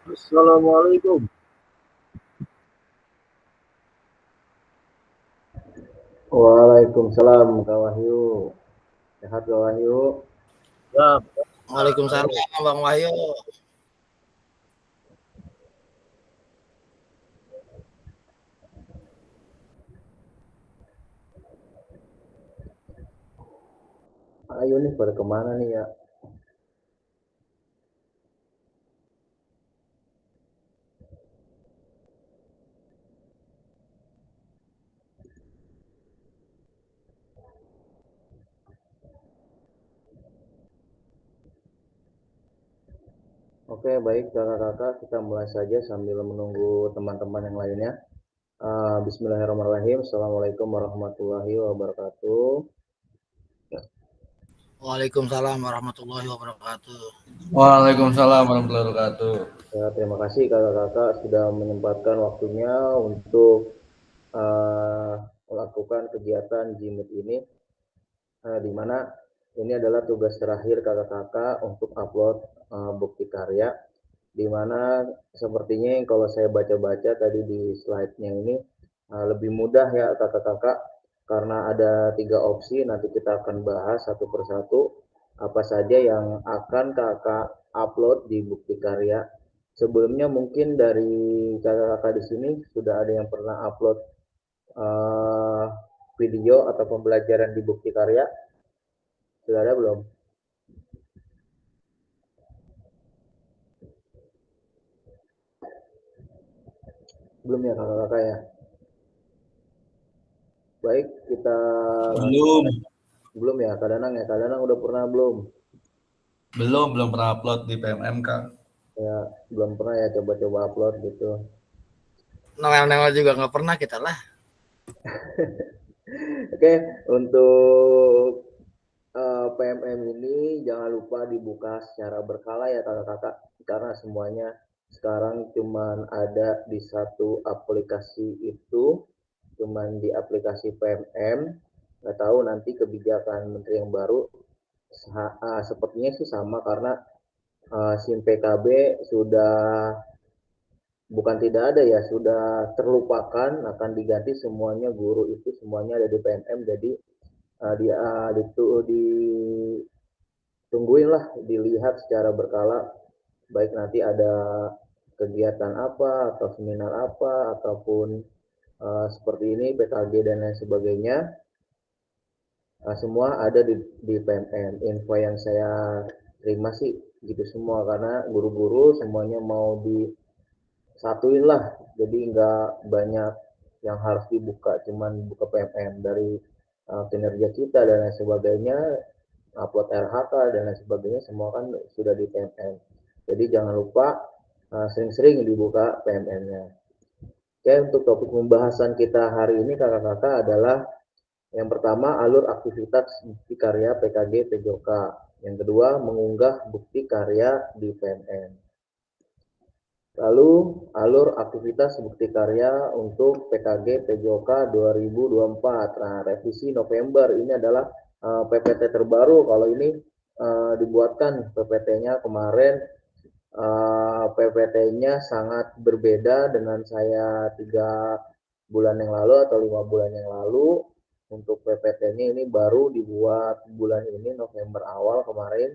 Assalamualaikum. Waalaikumsalam Kak Wahyu. Sehat Kak Wahyu? Ya, Waalaikumsalam Bang Wahyu. Ayo nih pada kemana nih ya? Oke, baik kakak-kakak, kita mulai saja sambil menunggu teman-teman yang lainnya. Bismillahirrahmanirrahim. Assalamualaikum warahmatullahi wabarakatuh. Waalaikumsalam warahmatullahi wabarakatuh. Waalaikumsalam warahmatullahi wabarakatuh. Ya, terima kasih kakak-kakak sudah menyempatkan waktunya untuk melakukan kegiatan Jimit ini, di mana ini adalah tugas terakhir kakak-kakak untuk upload bukti karya, di mana sepertinya kalau saya baca-baca tadi di slide-nya ini lebih mudah ya kakak-kakak, karena ada 3 opsi. Nanti kita akan bahas satu persatu apa saja yang akan kakak upload di bukti karya. Sebelumnya mungkin dari kakak-kakak di sini sudah ada yang pernah upload uh, video atau pembelajaran di bukti karya? Sudah ada belum? Belum ya kakak-kakak ya? Baik, kita belum ya Kak Danang ya? Kak Danang udah pernah belum? Belum pernah upload di PMM Kak. Ya, belum pernah ya coba-coba upload gitu. Noel juga nggak pernah kita lah. Oke, untuk PMM ini jangan lupa dibuka secara berkala ya kakak-kakak, karena semuanya sekarang cuman ada di satu aplikasi itu, cuman di aplikasi PMM. Nggak tahu nanti kebijakan menteri yang baru sepertinya sih sama, karena SIM PKB sudah, bukan tidak ada ya, sudah terlupakan, akan diganti semuanya, guru itu semuanya ada di PMM. Jadi ditungguin lah, dilihat secara berkala, baik nanti ada kegiatan apa atau seminar apa ataupun seperti ini PKG dan lain sebagainya, semua ada di PMM. Info yang saya terima sih gitu semua, karena guru-guru semuanya mau disatuin lah, jadi nggak banyak yang harus dibuka, cuman buka PMM dari kinerja kita dan lain sebagainya, upload RHK dan lain sebagainya, semua kan sudah di PMM. Jadi jangan lupa sering-sering dibuka PMM-nya. Oke, untuk topik pembahasan kita hari ini kakak-kakak adalah yang pertama, alur aktivitas bukti karya PKG PJOK. Yang kedua, mengunggah bukti karya di PMM. Lalu, alur aktivitas bukti karya untuk PKG PJOK 2024. Nah, revisi November ini adalah PPT terbaru. Kalau ini dibuatkan PPT-nya kemarin, PPT-nya sangat berbeda dengan saya 3 bulan yang lalu atau 5 bulan yang lalu. Untuk PPT-nya ini baru dibuat bulan ini, November awal kemarin,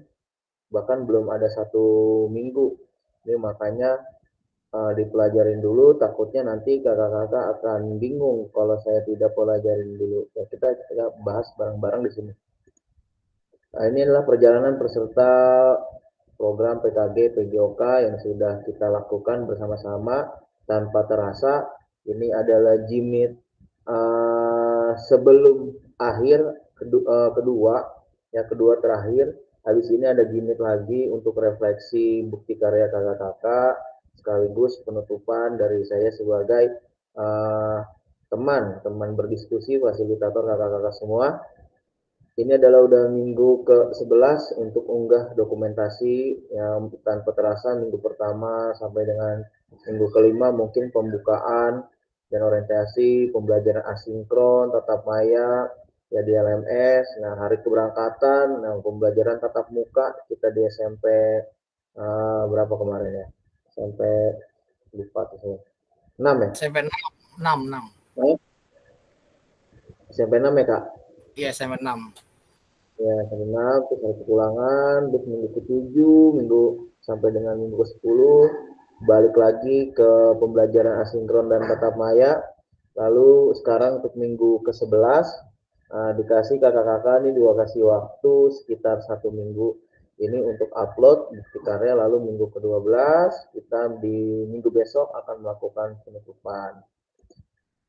bahkan belum ada 1 minggu. Ini makanya dipelajarin dulu, takutnya nanti kakak-kakak akan bingung kalau saya tidak pelajarin dulu. Ya, kita bahas bareng-bareng di sini. Nah, ini adalah perjalanan peserta program PKG PJOK yang sudah kita lakukan bersama-sama tanpa terasa. Ini adalah Jimit sebelum akhir kedua, ya kedua terakhir. Habis ini ada Jimit lagi untuk refleksi bukti karya kakak-kakak, sekaligus penutupan dari saya sebagai teman berdiskusi, fasilitator kakak-kakak semua. Ini adalah udah minggu ke-11 untuk unggah dokumentasi, yang tanpa terasa minggu pertama sampai dengan minggu kelima mungkin pembukaan dan orientasi, pembelajaran asinkron, tatap maya, ya di LMS. Nah, hari keberangkatan, nah pembelajaran tatap muka kita di SMP berapa kemarin ya? sampai lupa tuh saya. 6 ya? SMP 6. SMP 6 ya Kak? Iya, SMP 6. Ya, SMP 6, terus hari kepulangan, terus minggu ke-7, sampai dengan minggu ke-10, balik lagi ke pembelajaran asinkron dan tatap maya. Lalu sekarang untuk minggu ke-11, dikasih kakak-kakak nih kasih waktu sekitar 1 minggu ini untuk upload bukti karya, lalu minggu ke-12 kita di minggu besok akan melakukan penutupan.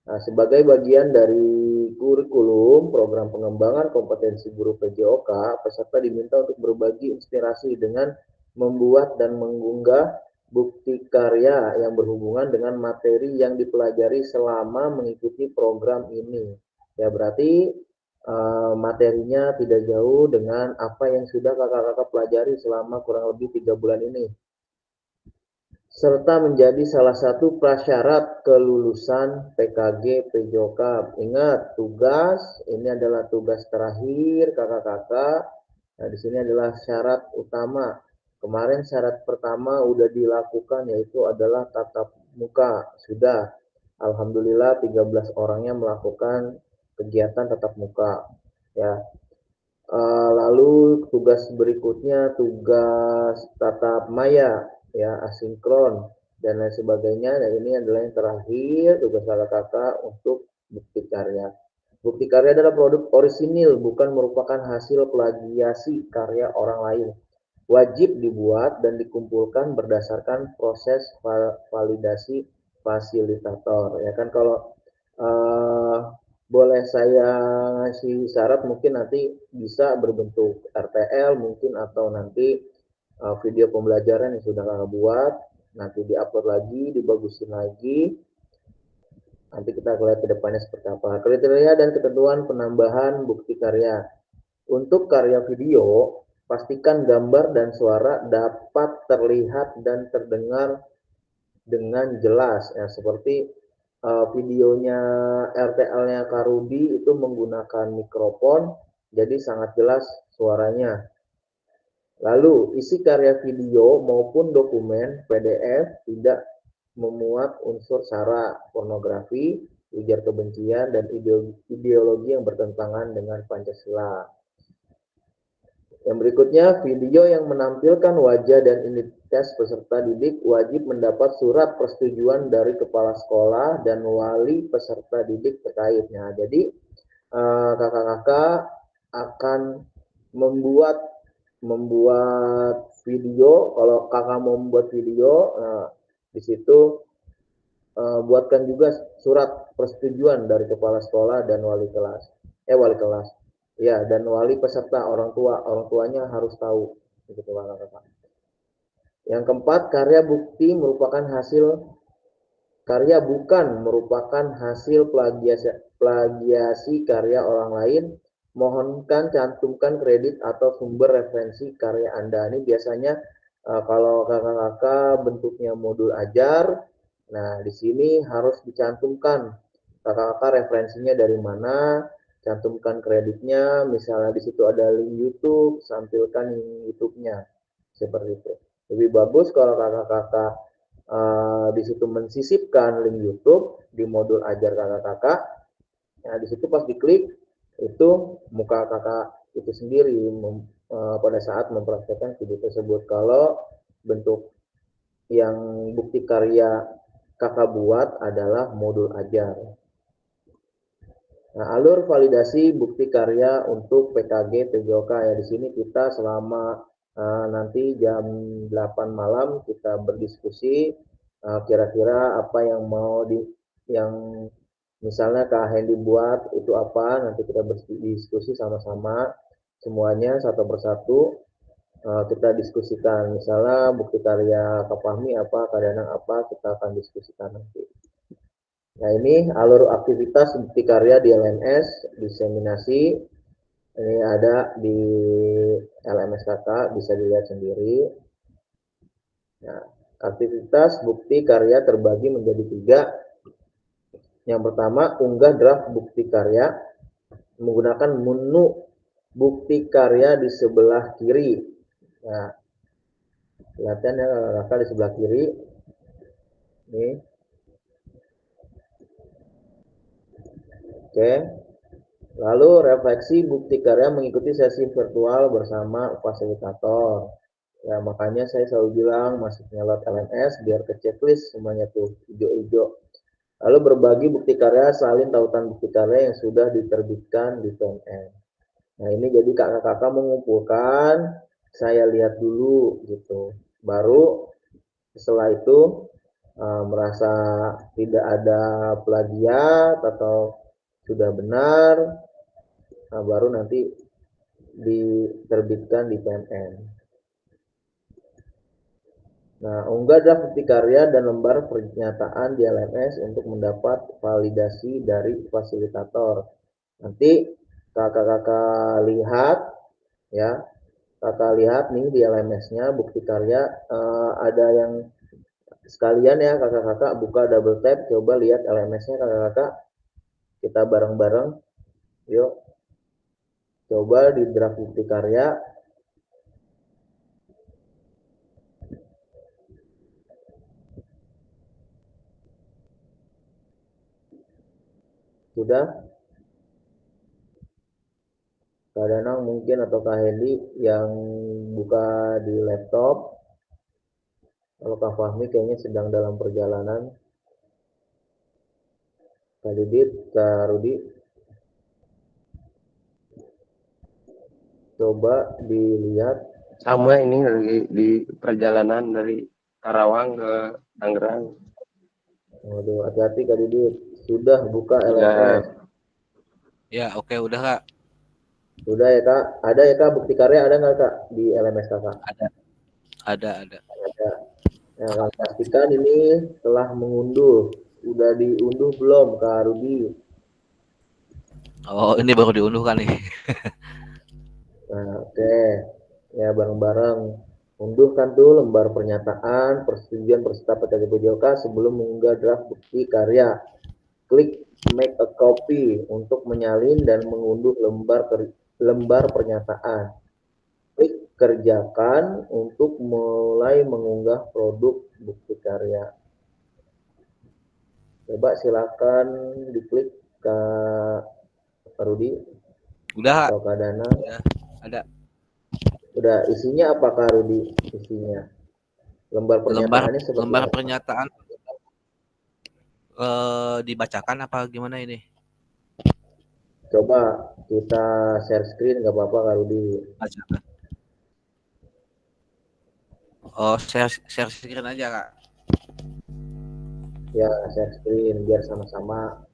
Nah, sebagai bagian dari kurikulum program pengembangan kompetensi guru PJOK, peserta diminta untuk berbagi inspirasi dengan membuat dan mengunggah bukti karya yang berhubungan dengan materi yang dipelajari selama mengikuti program ini. Ya, berarti materinya tidak jauh dengan apa yang sudah kakak-kakak pelajari selama kurang lebih 3 bulan ini, serta menjadi salah satu prasyarat kelulusan PKG PJOK. Ingat, tugas ini adalah tugas terakhir kakak-kakak. Nah, di sini adalah syarat utama. Kemarin syarat pertama udah dilakukan, yaitu adalah tatap muka. Sudah, alhamdulillah 13 orangnya melakukan kegiatan tatap muka. Ya. Lalu tugas berikutnya tugas tatap maya, ya, asinkron dan lain sebagainya. Dan ini adalah yang terakhir, tugas kakak-kakak untuk bukti karya. Bukti karya adalah produk orisinil, bukan merupakan hasil plagiasi karya orang lain. Wajib dibuat dan dikumpulkan berdasarkan proses validasi fasilitator. Ya kan, kalau boleh saya ngasih syarat, mungkin nanti bisa berbentuk RTL mungkin, atau nanti video pembelajaran yang sudah kakak buat, nanti diupload lagi, dibagusin lagi. Nanti kita lihat ke depannya seperti apa. Kriteria dan ketentuan penambahan bukti karya. Untuk karya video, pastikan gambar dan suara dapat terlihat dan terdengar dengan jelas. Ya, seperti videonya RTL-nya Kak Rudi itu menggunakan mikrofon, jadi sangat jelas suaranya. Lalu, isi karya video maupun dokumen PDF tidak memuat unsur sara, pornografi, ujar kebencian, dan ideologi yang bertentangan dengan Pancasila. Yang berikutnya, video yang menampilkan wajah dan identitas peserta didik wajib mendapat surat persetujuan dari kepala sekolah dan wali peserta didik terkaitnya. Jadi kakak-kakak akan membuat video. Kalau kakak mau membuat video, di situ buatkan juga surat persetujuan dari kepala sekolah dan wali kelas. Ya, dan wali peserta, orang tuanya harus tahu, gitu kakak-kakak. Yang keempat, karya bukan merupakan hasil plagiasi karya orang lain. Mohonkan cantumkan kredit atau sumber referensi karya Anda. Ini biasanya kalau kakak-kakak bentuknya modul ajar, nah di sini harus dicantumkan kakak-kakak referensinya dari mana. Cantumkan kreditnya, misalnya di situ ada link YouTube, sampilkan link YouTube-nya, seperti itu. Lebih bagus kalau kakak-kakak di situ mensisipkan link YouTube di modul ajar kakak-kakak. Nah, di situ pas diklik itu muka kakak itu sendiri pada saat mempraktekkan video tersebut. Kalau bentuk yang bukti karya kakak buat adalah modul ajar. Nah, alur validasi bukti karya untuk PKG PJOK, ya, di sini kita selama nanti jam 8 malam kita berdiskusi kira-kira apa yang yang misalnya Kak Hendy buat itu apa, nanti kita berdiskusi sama-sama semuanya satu persatu, kita diskusikan. Misalnya bukti karya Kak Fahmi apa, Kak Danang apa, kita akan diskusikan nanti. Nah, ini alur aktivitas bukti karya di LMS, diseminasi. Ini ada di LMS kakak, bisa dilihat sendiri. Nah, aktivitas bukti karya terbagi menjadi 3. Yang pertama, unggah draft bukti karya menggunakan menu bukti karya di sebelah kiri. Nah, lihatkan ya kakak di sebelah kiri. Nih. Oke. Lalu refleksi bukti karya mengikuti sesi virtual bersama fasilitator. Ya, makanya saya selalu bilang masuk lewat LMS biar ke checklist semuanya tuh hijau-hijau. Lalu berbagi bukti karya, salin tautan bukti karya yang sudah diterbitkan di PMM. Nah, ini jadi kakak-kakak mengumpulkan, saya lihat dulu gitu. Baru setelah itu merasa tidak ada plagiat atau sudah benar, nah baru nanti diterbitkan di PMM. Nah, unggah draft bukti karya dan lembar pernyataan di LMS untuk mendapat validasi dari fasilitator. Nanti kakak-kakak lihat ya, kakak lihat nih di LMS-nya bukti karya ada yang sekalian ya kakak-kakak buka double tap, coba lihat LMS-nya kakak-kakak, kita bareng-bareng yuk coba di draft bukti karya. Sudah? Kak Danang mungkin atau Kak Hedi yang buka di laptop. Kalau Kak Fahmi kayaknya sedang dalam perjalanan. Kak Didit, Kak Rudi, coba dilihat. Sama ini lagi di perjalanan dari Karawang ke Tangerang. Waduh, hati-hati Kak Didit. Sudah buka Udah. LMS. Ya, oke, udah Kak. Sudah ya Kak. Ada ya Kak bukti karya, ada nggak Kak di LMS Kakak? Ada. Ada. Ya, Kak, pastikan ini telah mengunduh. Udah diunduh belum Kak Rudi? Oh, ini baru diunduh kan nih. Nah, oke. Ya, bareng-bareng. Unduhkan tuh lembar pernyataan persetujuan peserta PTDPJOK sebelum mengunggah draft bukti karya. Klik make a copy untuk menyalin dan mengunduh lembar pernyataan. Klik kerjakan untuk mulai mengunggah produk bukti karya. Coba silakan diklik Kak Rudi Udah, atau Kak Danang. udah ada. Udah, isinya apa Kak Rudi? Isinya lembar pernyataannya seperti lembar apa? pernyataan dibacakan apa gimana ini? Coba kita share screen nggak apa-apa Kak Rudi. Bacakan. Oh, share screen aja Kak. Ya, share screen biar sama-sama.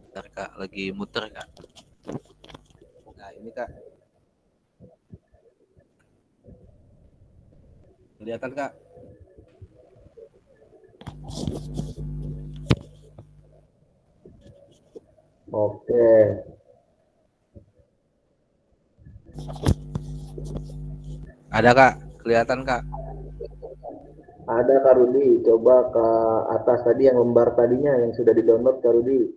Bentar Kak, lagi muter Kak. Nah, ini Kak. Kelihatan Kak? Oke. Ada Kak, kelihatan Kak. Ada Kak Rudi, coba ke atas tadi yang lembar tadinya yang sudah di-download Kak Rudi.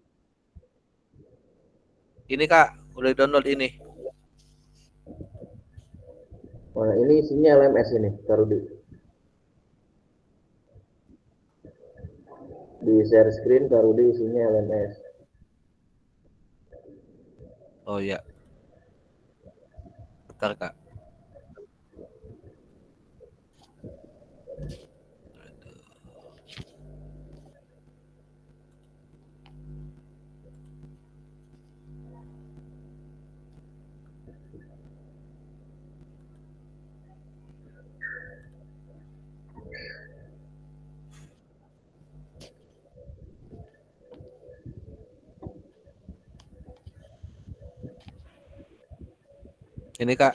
Ini Kak, udah download ini. Nah, ini isinya LMS ini Kak Rudi. Di share screen Kak Rudi isinya LMS. Oh iya. Bentar Kak. Ini Kak.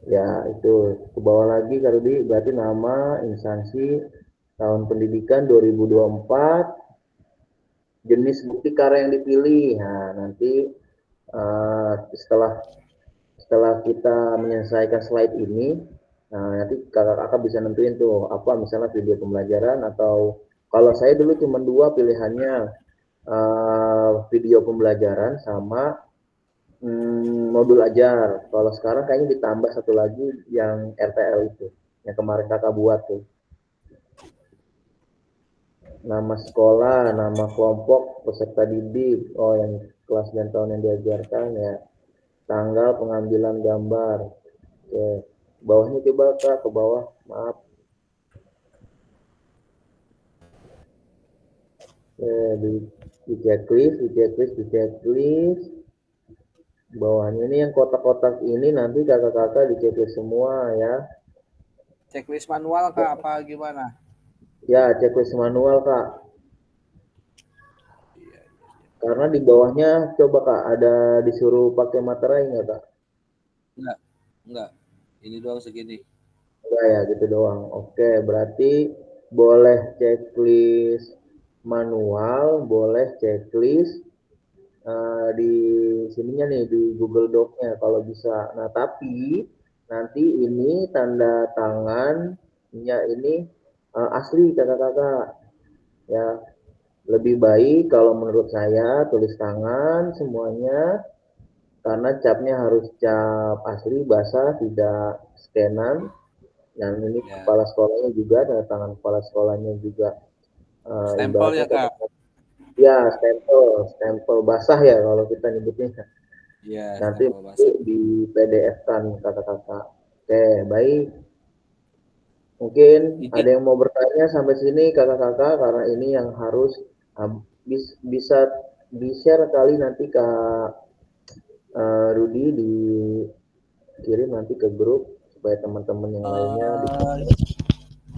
Ya, itu ke bawah lagi Kak Rudi, berarti nama instansi tahun pendidikan 2024, jenis bukti karya yang dipilih. Nah, nanti setelah kita menyelesaikan slide ini, nanti kakak-kakak bisa nentuin tuh apa, misalnya video pembelajaran, atau kalau saya dulu cuma 2 pilihannya, video pembelajaran sama modul ajar. Kalau sekarang kayaknya ditambah satu lagi yang RTL itu, yang kemarin kakak buat tuh. Nama sekolah, nama kelompok, peserta didik, yang kelas dan tahun yang diajarkan ya, tanggal pengambilan gambar. Oke, bawahnya coba kak, ke bawah, maaf. Di checklist. Bawahnya ini yang kotak-kotak ini nanti kakak-kakak di checklist semua ya. Checklist manual kak apa gimana? Ya, checklist manual kak. Karena di bawahnya coba kak, ada disuruh pakai materai nggak kak? Enggak. Ini doang segini. Enggak ya, gitu doang. Oke, berarti boleh checklist manual, boleh checklist di sininya nih, di Google Doc-nya kalau bisa. Nah, tapi nanti ini tanda tangannya ini asli kakak-kakak ya. Lebih baik kalau menurut saya tulis tangan semuanya, karena capnya harus cap asli basah, tidak scanan. Dan ini kepala sekolahnya juga, tanda tangan kepala sekolahnya juga Stempel ya kak? Ya, stempel basah ya kalau kita nyebutnya. Iya, Nanti di PDF-kan kakak-kakak. Oke, baik. Mungkin ada yang mau bertanya sampai sini kakak-kakak, karena ini yang harus bisa di-share kali nanti Kak Rudi, dikirim nanti ke grup supaya teman-teman yang lainnya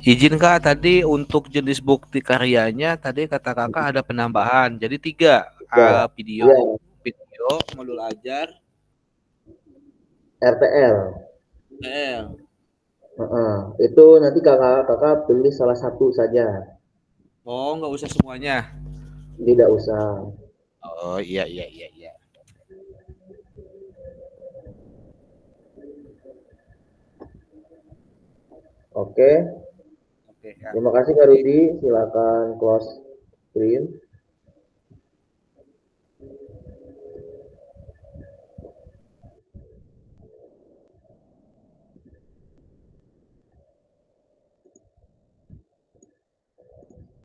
Izin kak, tadi untuk jenis bukti karyanya tadi kata kakak ada penambahan, jadi 3 video, modul ajar, RTL. Itu nanti kakak pilih salah satu saja. Oh, nggak usah semuanya? Tidak usah. Oh iya. Oke. Terima kasih Kak Rudi, silakan close screen.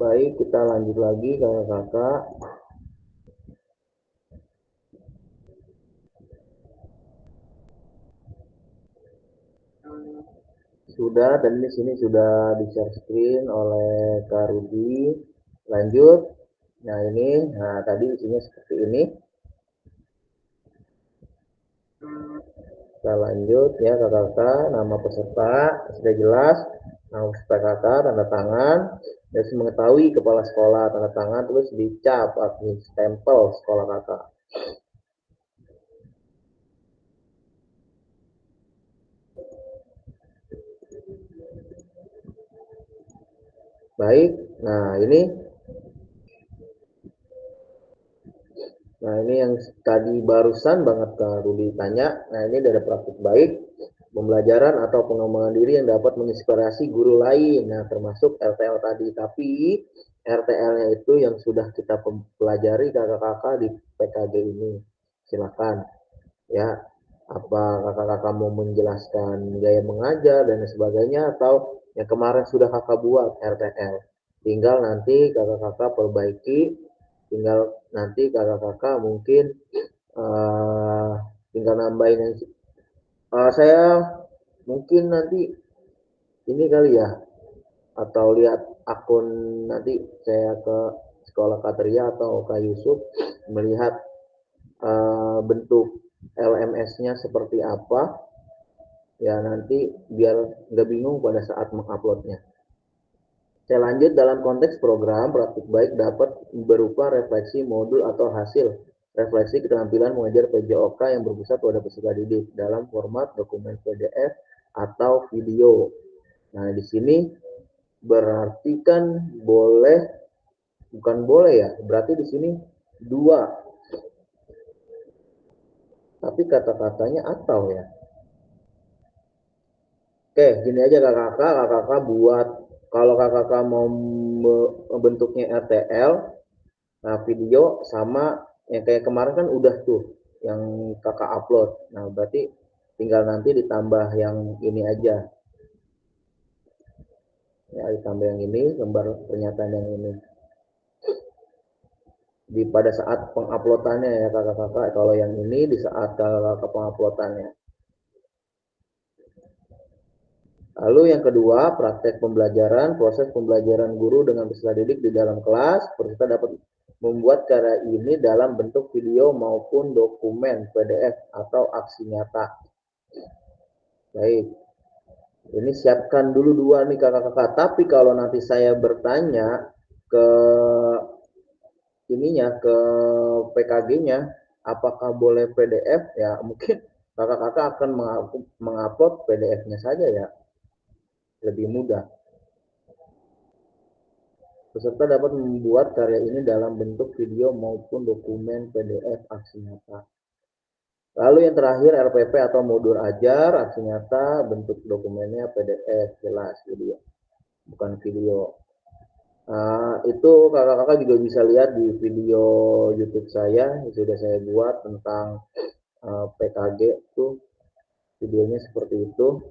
Baik, kita lanjut lagi kakak-kakak. Sudah, dan di sini sudah di share screen oleh Kak Rudi. Lanjut. Nah ini, tadi isinya seperti ini. Kita lanjut ya kakak-kakak. Nama peserta sudah jelas. Nama peserta kakak, tanda tangan. Dan mengetahui kepala sekolah, tanda tangan, terus dicap atau stempel sekolah kakak. Baik, nah ini yang tadi barusan banget Kak Rudi tanya. Nah ini ada praktik baik, pembelajaran atau pengembangan diri yang dapat menginspirasi guru lain. Nah termasuk RTL tadi, tapi RTL-nya itu yang sudah kita pelajari kakak-kakak di PKG ini. Silakan ya, apa kakak-kakak mau menjelaskan gaya mengajar dan sebagainya, atau yang kemarin sudah kakak buat RTL. Tinggal nanti kakak-kakak perbaiki, tinggal nanti kakak-kakak mungkin tinggal nambahin yang saya mungkin nanti ini kali ya, atau lihat akun nanti saya ke sekolah Katria atau Kak Yusuf, melihat bentuk LMS-nya seperti apa ya, nanti biar nggak bingung pada saat menguploadnya. Saya lanjut, dalam konteks program praktik baik dapat berupa refleksi modul atau hasil refleksi keterampilan mengajar PJOK yang berpusat pada peserta didik dalam format dokumen PDF atau video. Nah, di sini berarti kan boleh, bukan boleh ya, berarti di sini 2. Tapi kata-katanya atau ya. Oke, gini aja kakak buat, kalau kakak mau bentuknya RTL, nah video sama yang kayak kemarin kan udah tuh yang kakak upload. Nah berarti tinggal nanti ditambah yang ini aja. Ya, ditambah yang ini, gambar pernyataan yang ini. Pada saat penguploadannya ya kakak-kakak, kalau yang ini di saat kakak penguploadannya. Lalu yang kedua, praktek pembelajaran, proses pembelajaran guru dengan peserta didik di dalam kelas. Peserta dapat membuat karya ini dalam bentuk video maupun dokumen PDF atau aksi nyata. Baik, ini siapkan dulu 2 nih kakak-kakak. Tapi kalau nanti saya bertanya ke ininya, ke PKG-nya, apakah boleh PDF? Ya mungkin kakak-kakak akan mengupload PDF-nya saja ya. Lebih mudah. Peserta dapat membuat karya ini dalam bentuk video maupun dokumen PDF aksi nyata. Lalu yang terakhir RPP atau modul ajar aksi nyata, bentuk dokumennya PDF jelas video, bukan video. Itu kakak-kakak juga bisa lihat di video YouTube saya yang sudah saya buat tentang PKG tuh, videonya seperti itu.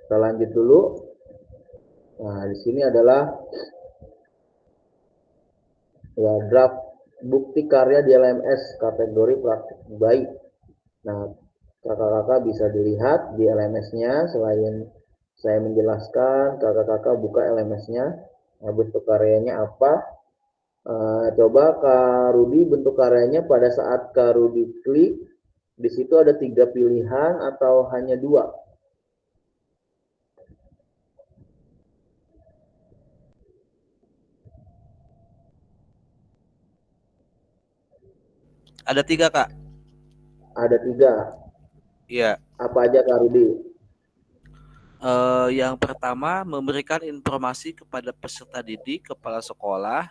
Kita lanjut dulu. Nah, di sini adalah ya draft bukti karya di LMS kategori praktik baik. Nah, kakak-kakak bisa dilihat di LMS-nya. Selain saya menjelaskan, kakak-kakak buka LMS-nya. Nah, bentuk karyanya apa? Coba Kak Rudi bentuk karyanya pada saat Kak Rudi klik, di situ ada 3 pilihan atau hanya 2? Ada 3 Kak. Ada 3. Iya. Apa aja Kak Rudi? Yang pertama, memberikan informasi kepada peserta didik, kepala sekolah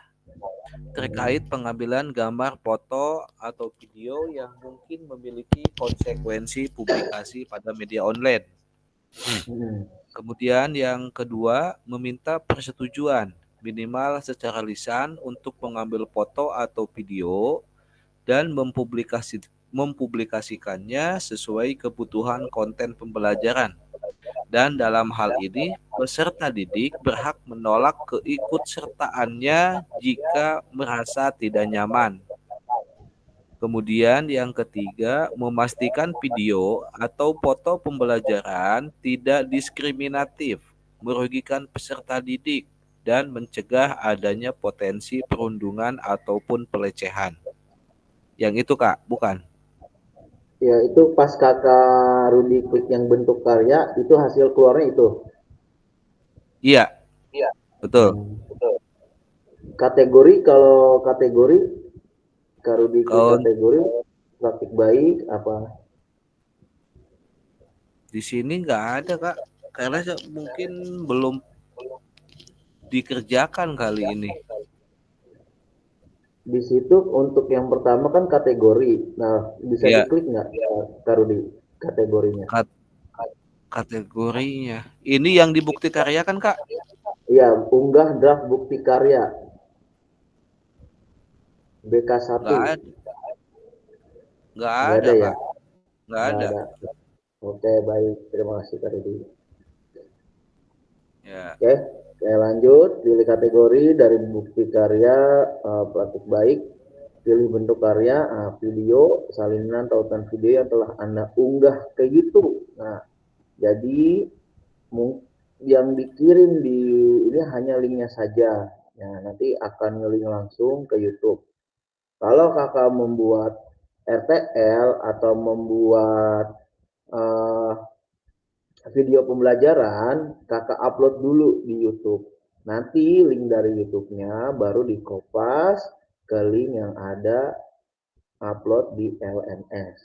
terkait pengambilan gambar, foto, atau video yang mungkin memiliki konsekuensi publikasi pada media online. Kemudian yang kedua, meminta persetujuan minimal secara lisan untuk mengambil foto atau video dan mempublikasikannya sesuai kebutuhan konten pembelajaran. Dan dalam hal ini, peserta didik berhak menolak keikutsertaannya jika merasa tidak nyaman. Kemudian yang ketiga, memastikan video atau foto pembelajaran tidak diskriminatif, merugikan peserta didik, dan mencegah adanya potensi perundungan ataupun pelecehan. Yang itu Kak, bukan? Ya, itu pas kakak Rudi klik yang bentuk karya, itu hasil keluarnya itu? Iya, betul. Kategori, kalau kategori, Kak Rudi klik kategori, praktik baik, apa? Di sini nggak ada Kak, karena mungkin belum dikerjakan kali ini. Di situ untuk yang pertama kan kategori. Nah, bisa diklik nggak Kak Rudi kategorinya? Kategorinya. Ini yang di bukti karya kan Kak? Iya, unggah draft bukti karya. BK1. Nggak ada ya? Kak. Nggak ada. Oke, baik. Terima kasih Kak Rudi. Ya. Oke, saya lanjut. Pilih kategori dari bukti karya praktik baik. Pilih bentuk karya, video, salinan tautan video yang telah Anda unggah, kayak gitu. Nah, jadi yang dikirim di ini hanya linknya saja. Nah, nanti akan ngelink langsung ke YouTube. Kalau kakak membuat RTL atau membuat video pembelajaran, kakak upload dulu di YouTube. Nanti link dari YouTube-nya baru dikopas ke link yang ada upload di LMS.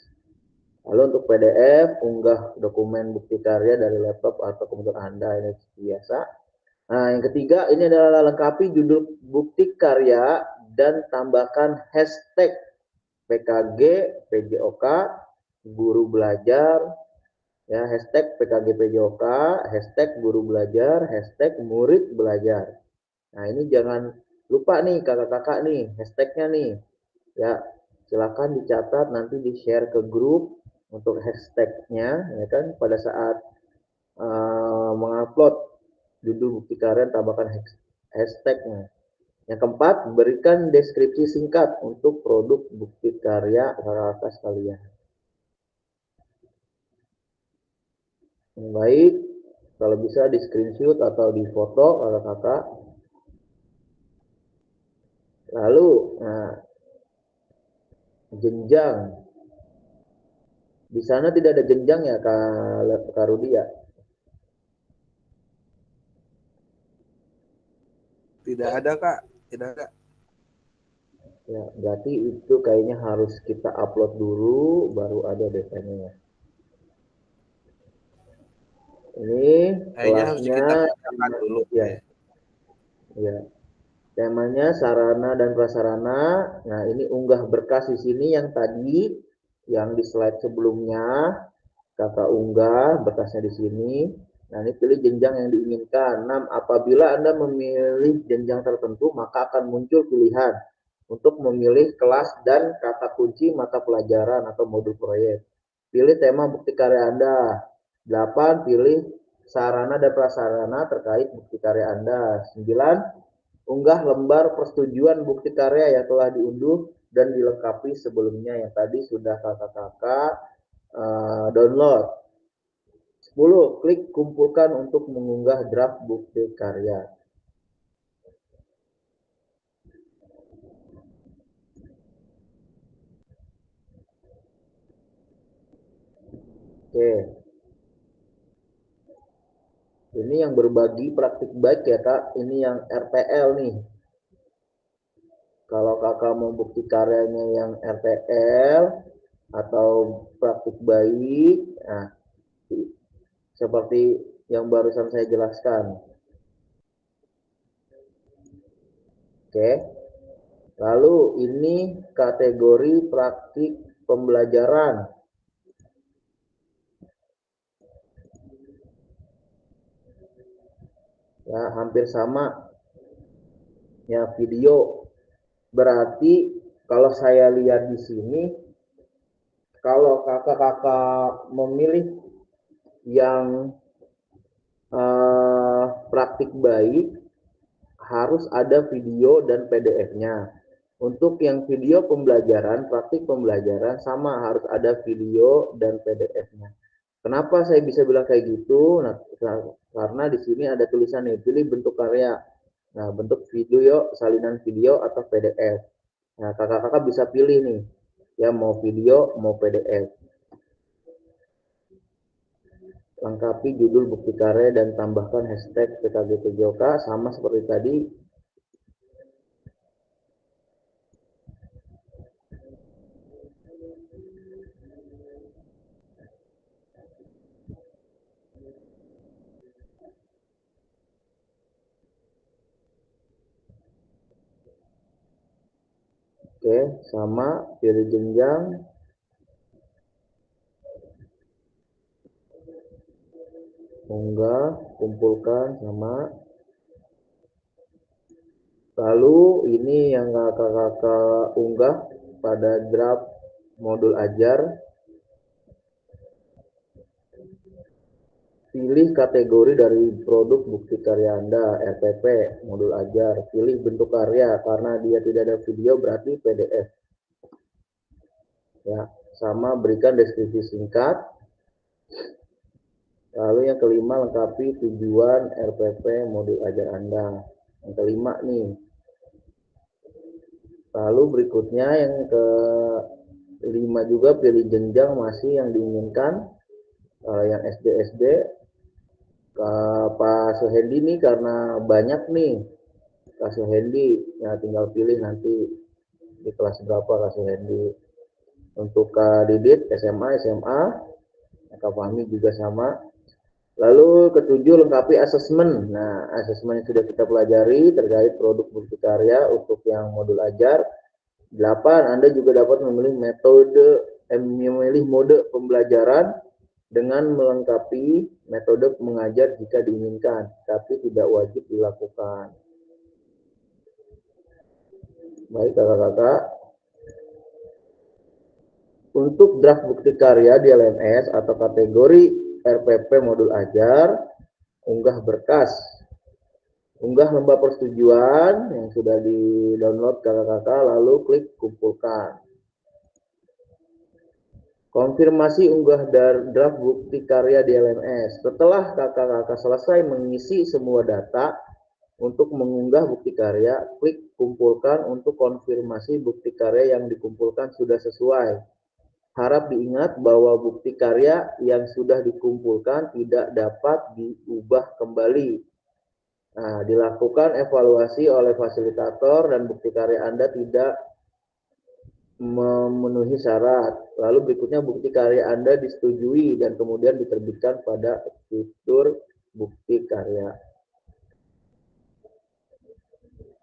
Lalu untuk PDF, unggah dokumen bukti karya dari laptop atau komputer Anda, ini biasa. Nah, yang ketiga ini adalah lengkapi judul bukti karya dan tambahkan hashtag PKG, PJOK, guru belajar, ya hashtag PKG PJOK, hashtag guru belajar, hashtag murid belajar. Nah, ini jangan lupa nih kakak-kakak nih, hashtagnya nih. Ya, silakan dicatat nanti di-share ke grup untuk hashtagnya, ya kan, pada saat mengupload judul bukti karya tambahkan hashtagnya. Yang keempat, berikan deskripsi singkat untuk produk bukti karya kakak-kakak sekalian. Yang baik, kalau bisa di screenshot atau di foto kakak-kakak. Lalu, nah, jenjang. Di sana tidak ada jenjang ya Kak Rudi ya? Tidak ada, Kak. Tidak ada. Ya, berarti itu kayaknya harus kita upload dulu, baru ada desainnya. Ini Kayaknya harus kita kelasnya, kerjakan dulu. ya, ya. Temanya sarana dan prasarana. Nah, ini unggah berkas di sini yang tadi, yang di slide sebelumnya, kakak unggah berkasnya di sini. Nah, ini pilih jenjang yang diinginkan. 6. Apabila Anda memilih jenjang tertentu, maka akan muncul pilihan untuk memilih kelas dan kata kunci mata pelajaran atau modul proyek. Pilih tema bukti karya Anda. 8. Pilih sarana dan prasarana terkait bukti karya Anda. 9. Unggah lembar persetujuan bukti karya yang telah diunduh dan dilengkapi sebelumnya yang tadi sudah kakak-kakak download. 10. Klik kumpulkan untuk mengunggah draft bukti karya. Oke. Ini yang berbagi praktik baik ya Kak. Ini yang RTL nih. Kalau kakak mau bukti karyanya yang RTL atau praktik baik, nah, seperti yang barusan saya jelaskan. Oke. Lalu ini kategori praktik pembelajaran. Ya, hampir sama. Ya, video. Berarti kalau saya lihat di sini, kalau kakak-kakak memilih yang praktik baik, harus ada video dan PDF-nya. Untuk yang video pembelajaran, praktik pembelajaran sama harus ada video dan PDF-nya. Kenapa saya bisa bilang kayak gitu? Nah, karena di sini ada tulisan nih, pilih bentuk karya. Nah, bentuk video, salinan video atau PDF. Nah, kakak-kakak bisa pilih nih, ya mau video, mau PDF. Lengkapi judul bukti karya dan tambahkan hashtag PKG PJOK sama seperti tadi. Oke, sama, pilih jenjang. Unggah, kumpulkan, sama. Lalu ini yang kakak-kakak unggah pada draft modul ajar. Pilih kategori dari produk bukti karya Anda, RPP, modul ajar. Pilih bentuk karya, karena dia tidak ada video berarti PDF. Ya, sama berikan deskripsi singkat. Lalu yang kelima, lengkapi tujuan RPP modul ajar Anda. Yang kelima nih. Lalu berikutnya yang kelima juga pilih jenjang masih yang diinginkan. Yang SD Pak Suhendi nih karena banyak nih Kak Suhendi, ya tinggal pilih nanti di kelas berapa Kak Suhendi. Untuk Kak Didit SMA, Kak Fahmi juga sama. Lalu ketujuh, lengkapi asesmen. Nah, asesmen yang sudah kita pelajari terkait produk bukti karya untuk yang modul ajar. 8, Anda juga dapat memilih mode pembelajaran dengan melengkapi metode mengajar jika diinginkan, tapi tidak wajib dilakukan. Baik kakak-kakak, untuk draft bukti karya di LMS atau kategori RPP modul ajar, unggah berkas, unggah lembah persetujuan yang sudah di-download kakak-kakak, lalu klik kumpulkan. Konfirmasi unggah draft bukti karya di LMS. Setelah kakak-kakak selesai mengisi semua data untuk mengunggah bukti karya, klik kumpulkan untuk konfirmasi bukti karya yang dikumpulkan sudah sesuai. Harap diingat bahwa bukti karya yang sudah dikumpulkan tidak dapat diubah kembali. Nah, dilakukan evaluasi oleh fasilitator dan bukti karya Anda tidak memenuhi syarat. Lalu berikutnya bukti karya Anda disetujui dan kemudian diterbitkan pada fitur bukti karya.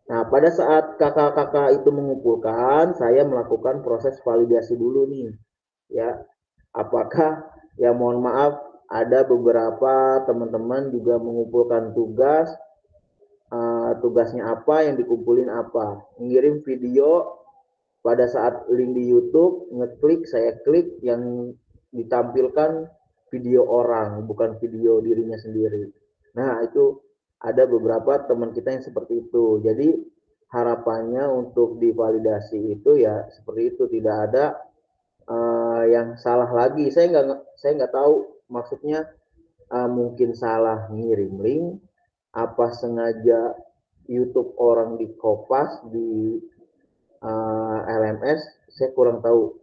Nah, pada saat kakak-kakak itu mengumpulkan, saya melakukan proses validasi dulu nih. Ya, apakah, ya mohon maaf, ada beberapa teman-teman juga mengumpulkan tugas, tugasnya apa, yang dikumpulin apa. Mengirim video. Pada saat link di YouTube, ngeklik, saya klik yang ditampilkan video orang, bukan video dirinya sendiri. Nah, itu ada beberapa teman kita yang seperti itu. Jadi, harapannya untuk divalidasi itu ya seperti itu, tidak ada yang salah lagi. Saya nggak tahu maksudnya, mungkin salah ngirim link, apa sengaja YouTube orang di kopas di LMS, saya kurang tahu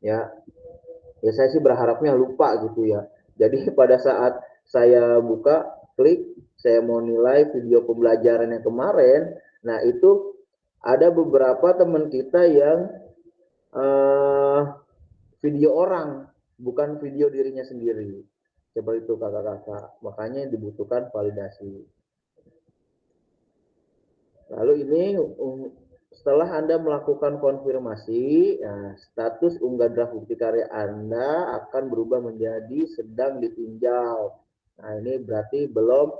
ya. Ya saya sih berharapnya lupa gitu ya. Jadi pada saat saya buka, klik, saya mau nilai video pembelajaran yang kemarin, nah itu ada beberapa teman kita yang video orang, bukan video dirinya sendiri. Seperti itu kakak-kakak, makanya dibutuhkan validasi. Lalu ini setelah Anda melakukan konfirmasi, nah, status unggah draft bukti karya Anda akan berubah menjadi sedang ditinjau. Nah, ini berarti belum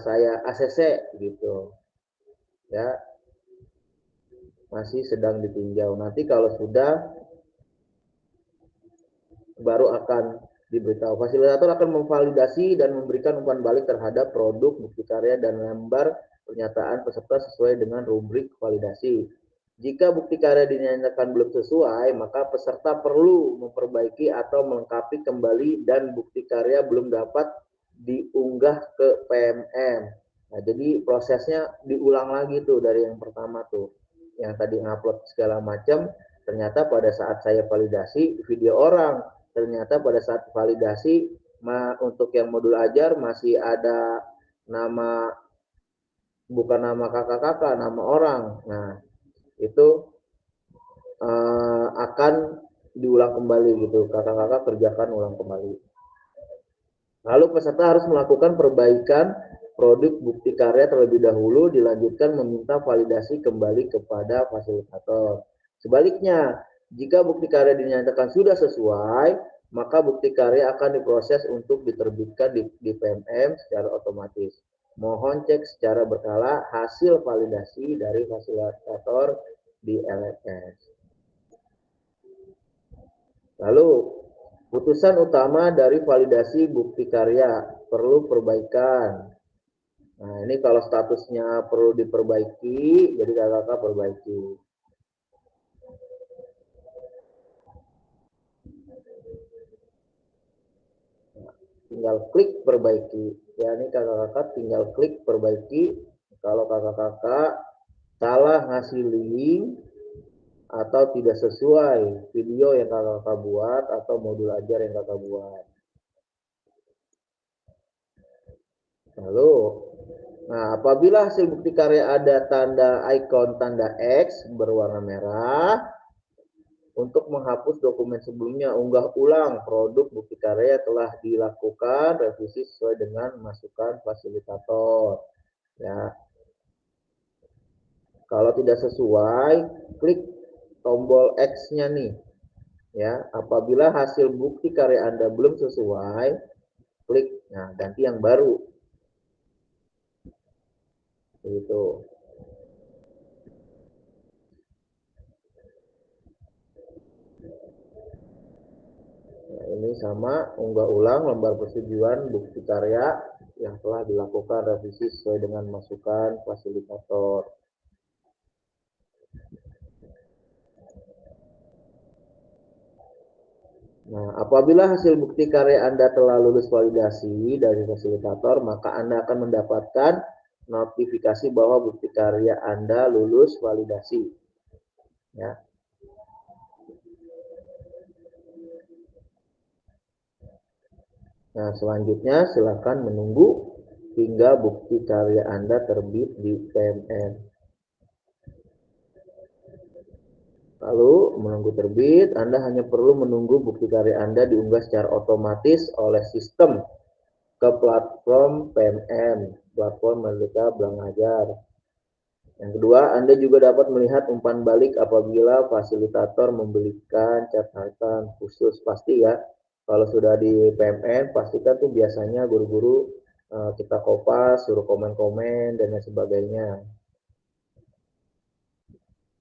saya ACC gitu. Ya. Masih sedang ditinjau. Nanti kalau sudah baru akan diberitahu. Fasilitator akan memvalidasi dan memberikan umpan balik terhadap produk bukti karya dan lembar pernyataan peserta sesuai dengan rubrik validasi. Jika bukti karya dinyatakan belum sesuai, maka peserta perlu memperbaiki atau melengkapi kembali dan bukti karya belum dapat diunggah ke PMM. Nah, jadi prosesnya diulang lagi tuh dari yang pertama tuh. Yang tadi ngupload segala macam, ternyata pada saat saya validasi video orang, ternyata pada saat validasi untuk yang modul ajar masih ada nama, bukan nama kakak-kakak, nama orang. Nah, itu akan diulang kembali gitu. Kakak-kakak kerjakan ulang kembali. Lalu peserta harus melakukan perbaikan produk bukti karya terlebih dahulu, dilanjutkan meminta validasi kembali kepada fasilitator. Sebaliknya, jika bukti karya dinyatakan sudah sesuai, maka bukti karya akan diproses untuk diterbitkan di PMM secara otomatis. Mohon cek secara berkala hasil validasi dari fasilitator di LMS. Lalu, putusan utama dari validasi bukti karya perlu perbaikan. Nah, ini kalau statusnya perlu diperbaiki, jadi kakak-kakak perbaiki. Tinggal klik perbaiki. Ya, ini kakak-kakak tinggal klik perbaiki. Kalau kakak-kakak salah ngasih link atau tidak sesuai video yang kakak-kakak buat atau modul ajar yang kakak buat. Lalu, nah apabila hasil bukti karya ada tanda ikon tanda X berwarna merah, untuk menghapus dokumen sebelumnya. Unggah ulang produk bukti karya telah dilakukan revisi sesuai dengan masukan fasilitator. Ya. Kalau tidak sesuai, klik tombol X-nya nih. Ya, apabila hasil bukti karya Anda belum sesuai, klik ganti yang baru. Gitu. Nah, ini sama unggah ulang lembar persetujuan bukti karya yang telah dilakukan revisi sesuai dengan masukan fasilitator. Nah, apabila hasil bukti karya Anda telah lulus validasi dari fasilitator, maka Anda akan mendapatkan notifikasi bahwa bukti karya Anda lulus validasi. Ya. Nah, selanjutnya silakan menunggu hingga bukti karya Anda terbit di PMM. Lalu menunggu terbit, Anda hanya perlu menunggu bukti karya Anda diunggah secara otomatis oleh sistem ke platform PMM, platform Merdeka Belajar. Yang kedua, Anda juga dapat melihat umpan balik apabila fasilitator memberikan catatan khusus. Pasti ya, kalau sudah di PMM, pastikan tuh biasanya guru-guru kita kopas, suruh komen-komen, dan lain sebagainya.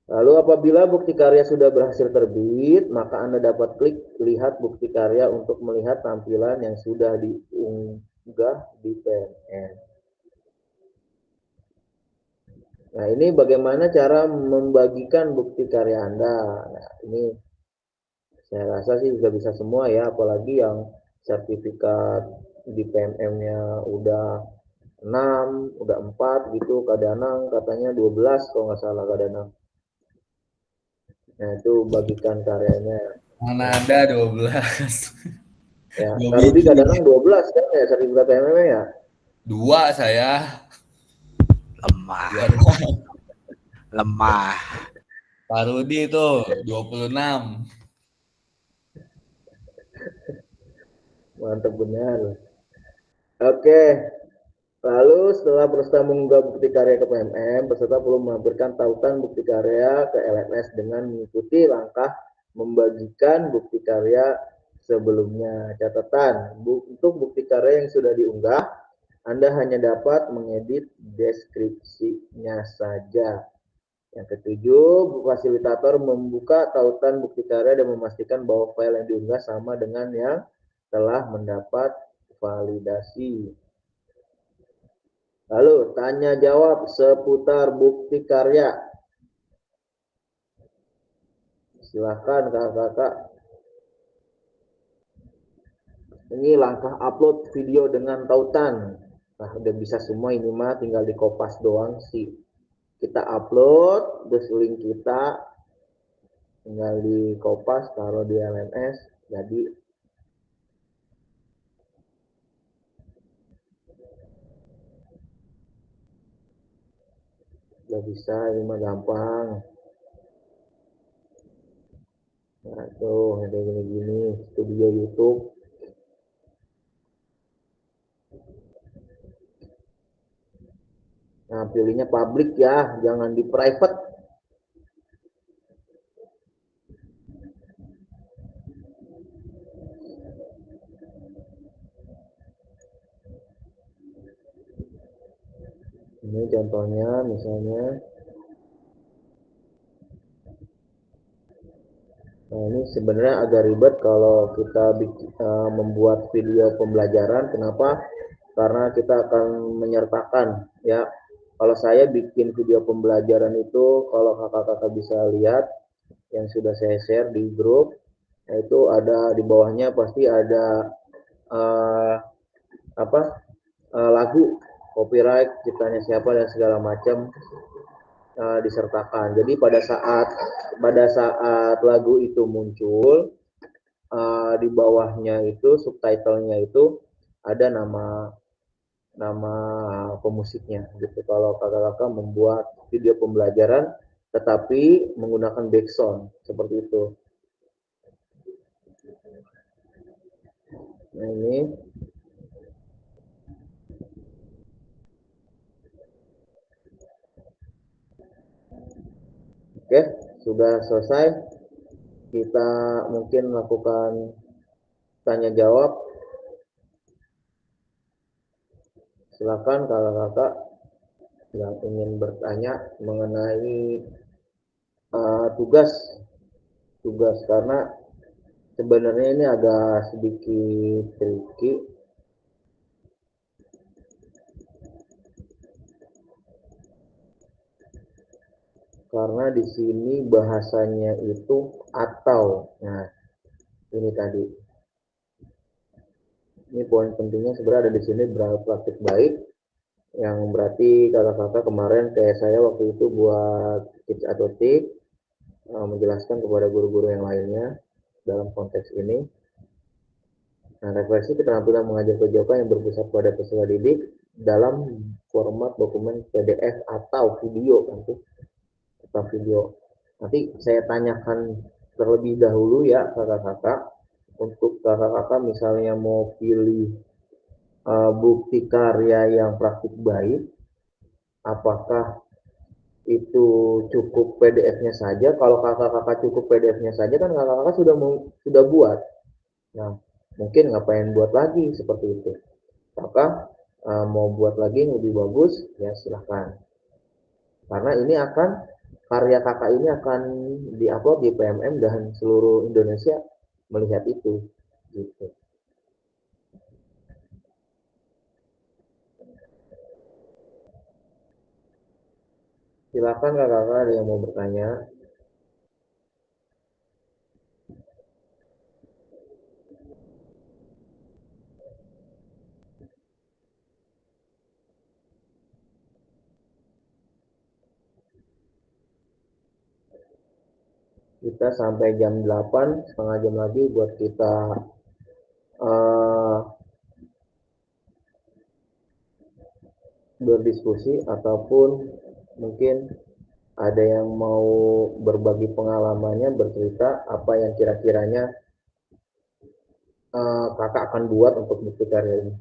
Lalu apabila bukti karya sudah berhasil terbit, maka Anda dapat klik lihat bukti karya untuk melihat tampilan yang sudah diunggah di PMM. Nah, ini bagaimana cara membagikan bukti karya Anda. Nah, ini saya rasa sih sudah bisa semua ya, apalagi yang sertifikat di PMM-nya udah 6, udah 4 gitu, kadang katanya 12 kalau nggak salah kadang. Nah, itu bagikan karyanya. Mana ada 12. Ya, Dua Kak Rudi biji. kadang 12 kan ya sertifikat PMM ya? 2 saya. Lemah, 2 doang. lemah. Pak Rudi itu 26. Mantap benar. Oke. Lalu setelah peserta mengunggah bukti karya ke PMM, peserta perlu melampirkan tautan bukti karya ke LMS dengan mengikuti langkah membagikan bukti karya sebelumnya. Catatan, untuk bukti karya yang sudah diunggah, Anda hanya dapat mengedit deskripsinya saja. Yang ketujuh, fasilitator membuka tautan bukti karya dan memastikan bahwa file yang diunggah sama dengan yang telah mendapat validasi. Lalu, tanya jawab seputar bukti karya. Silakan kakak-kakak. Ini langkah upload video dengan tautan. Nah, udah bisa semua ini mah, tinggal di kopas doang sih. Kita upload, terus link kita tinggal di kopas, taruh di LMS, jadi udah bisa, ini mah gampang. Nah, tuh ada gini-gini, studio YouTube. Nah, pilihnya public ya, jangan di private. Ini contohnya misalnya. Nah, ini sebenarnya agak ribet kalau kita membuat video pembelajaran. Kenapa? Karena kita akan menyertakan ya. Kalau saya bikin video pembelajaran itu, kalau kakak-kakak bisa lihat yang sudah saya share di grup, itu ada di bawahnya pasti ada lagu, copyright, ciptanya siapa dan segala macam disertakan. Jadi pada saat lagu itu muncul, di bawahnya itu subtitlenya itu ada nama pemusiknya gitu. Kalau kakak-kakak membuat video pembelajaran tetapi menggunakan background seperti itu. Nah ini, oke, sudah selesai. Kita mungkin melakukan tanya jawab. Silakan kalau kakak yang ingin bertanya mengenai tugas karena sebenarnya ini agak sedikit tricky karena di sini bahasanya itu atau. Nah, ini tadi. Ini poin pentingnya sebenarnya ada di sini praktik baik yang berarti kakak-kakak kemarin kayak saya waktu itu buat tips atau trik menjelaskan kepada guru-guru yang lainnya dalam konteks ini. Nah, refleksi keterampilan mengajar PJOK yang berpusat pada peserta didik dalam format dokumen PDF atau video atau video. Nanti saya tanyakan terlebih dahulu ya kakak-kakak. Untuk kakak-kakak misalnya mau pilih bukti karya yang praktik baik, apakah itu cukup PDF-nya saja? Kalau kakak-kakak cukup PDF-nya saja kan kakak-kakak sudah buat. Nah, mungkin ngapain buat lagi seperti itu. Apakah mau buat lagi yang lebih bagus? Ya silahkan. Karena ini karya kakak ini akan diupload di PMM dan seluruh Indonesia melihat itu. Gitu. Silakan kakak-kakak ada yang mau bertanya. Kita sampai jam 8, setengah jam lagi buat kita berdiskusi ataupun mungkin ada yang mau berbagi pengalamannya, bercerita apa yang kira-kiranya kakak akan buat untuk bukti karya ini.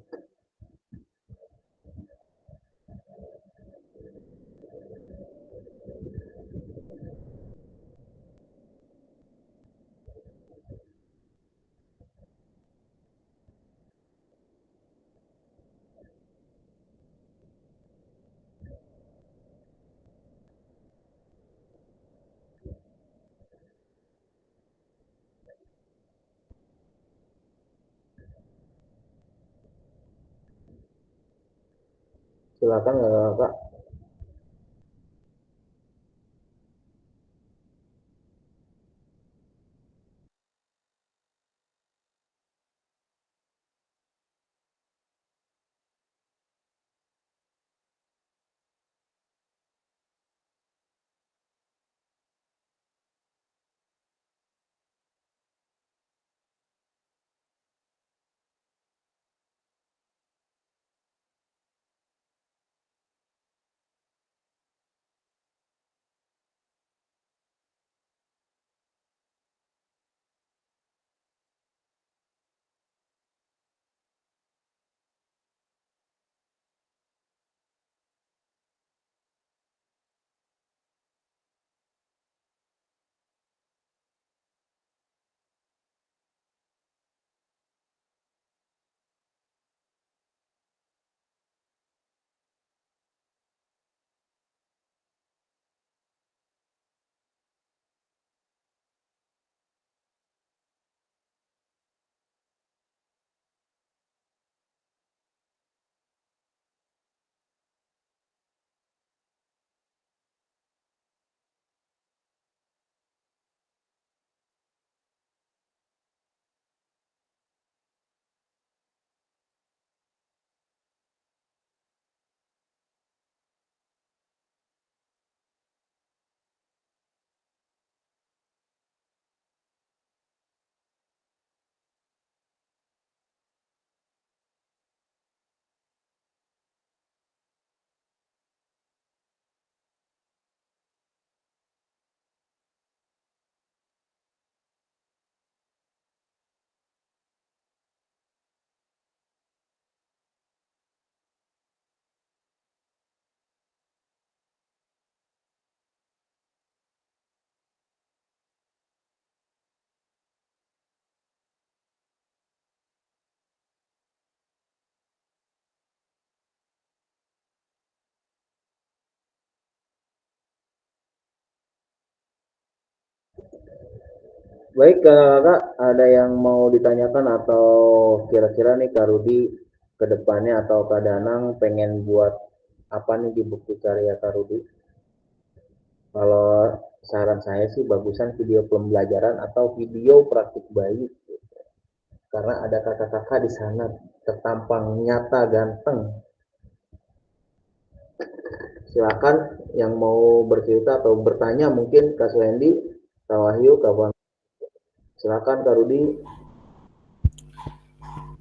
Silakan kakak. Baik, Kak, ada yang mau ditanyakan atau kira-kira nih Kak Rudi ke depannya atau Kak Danang pengen buat apa nih di Bukti Karya Kak Rudi? Kalau saran saya sih bagusan video pembelajaran atau video praktik bayi karena ada kakak-kakak di sana tertampang nyata ganteng. Silakan yang mau bercerita atau bertanya mungkin Kak Suhendi, Kak Wahyu, Kak Wan. Silakan Kak Rudi.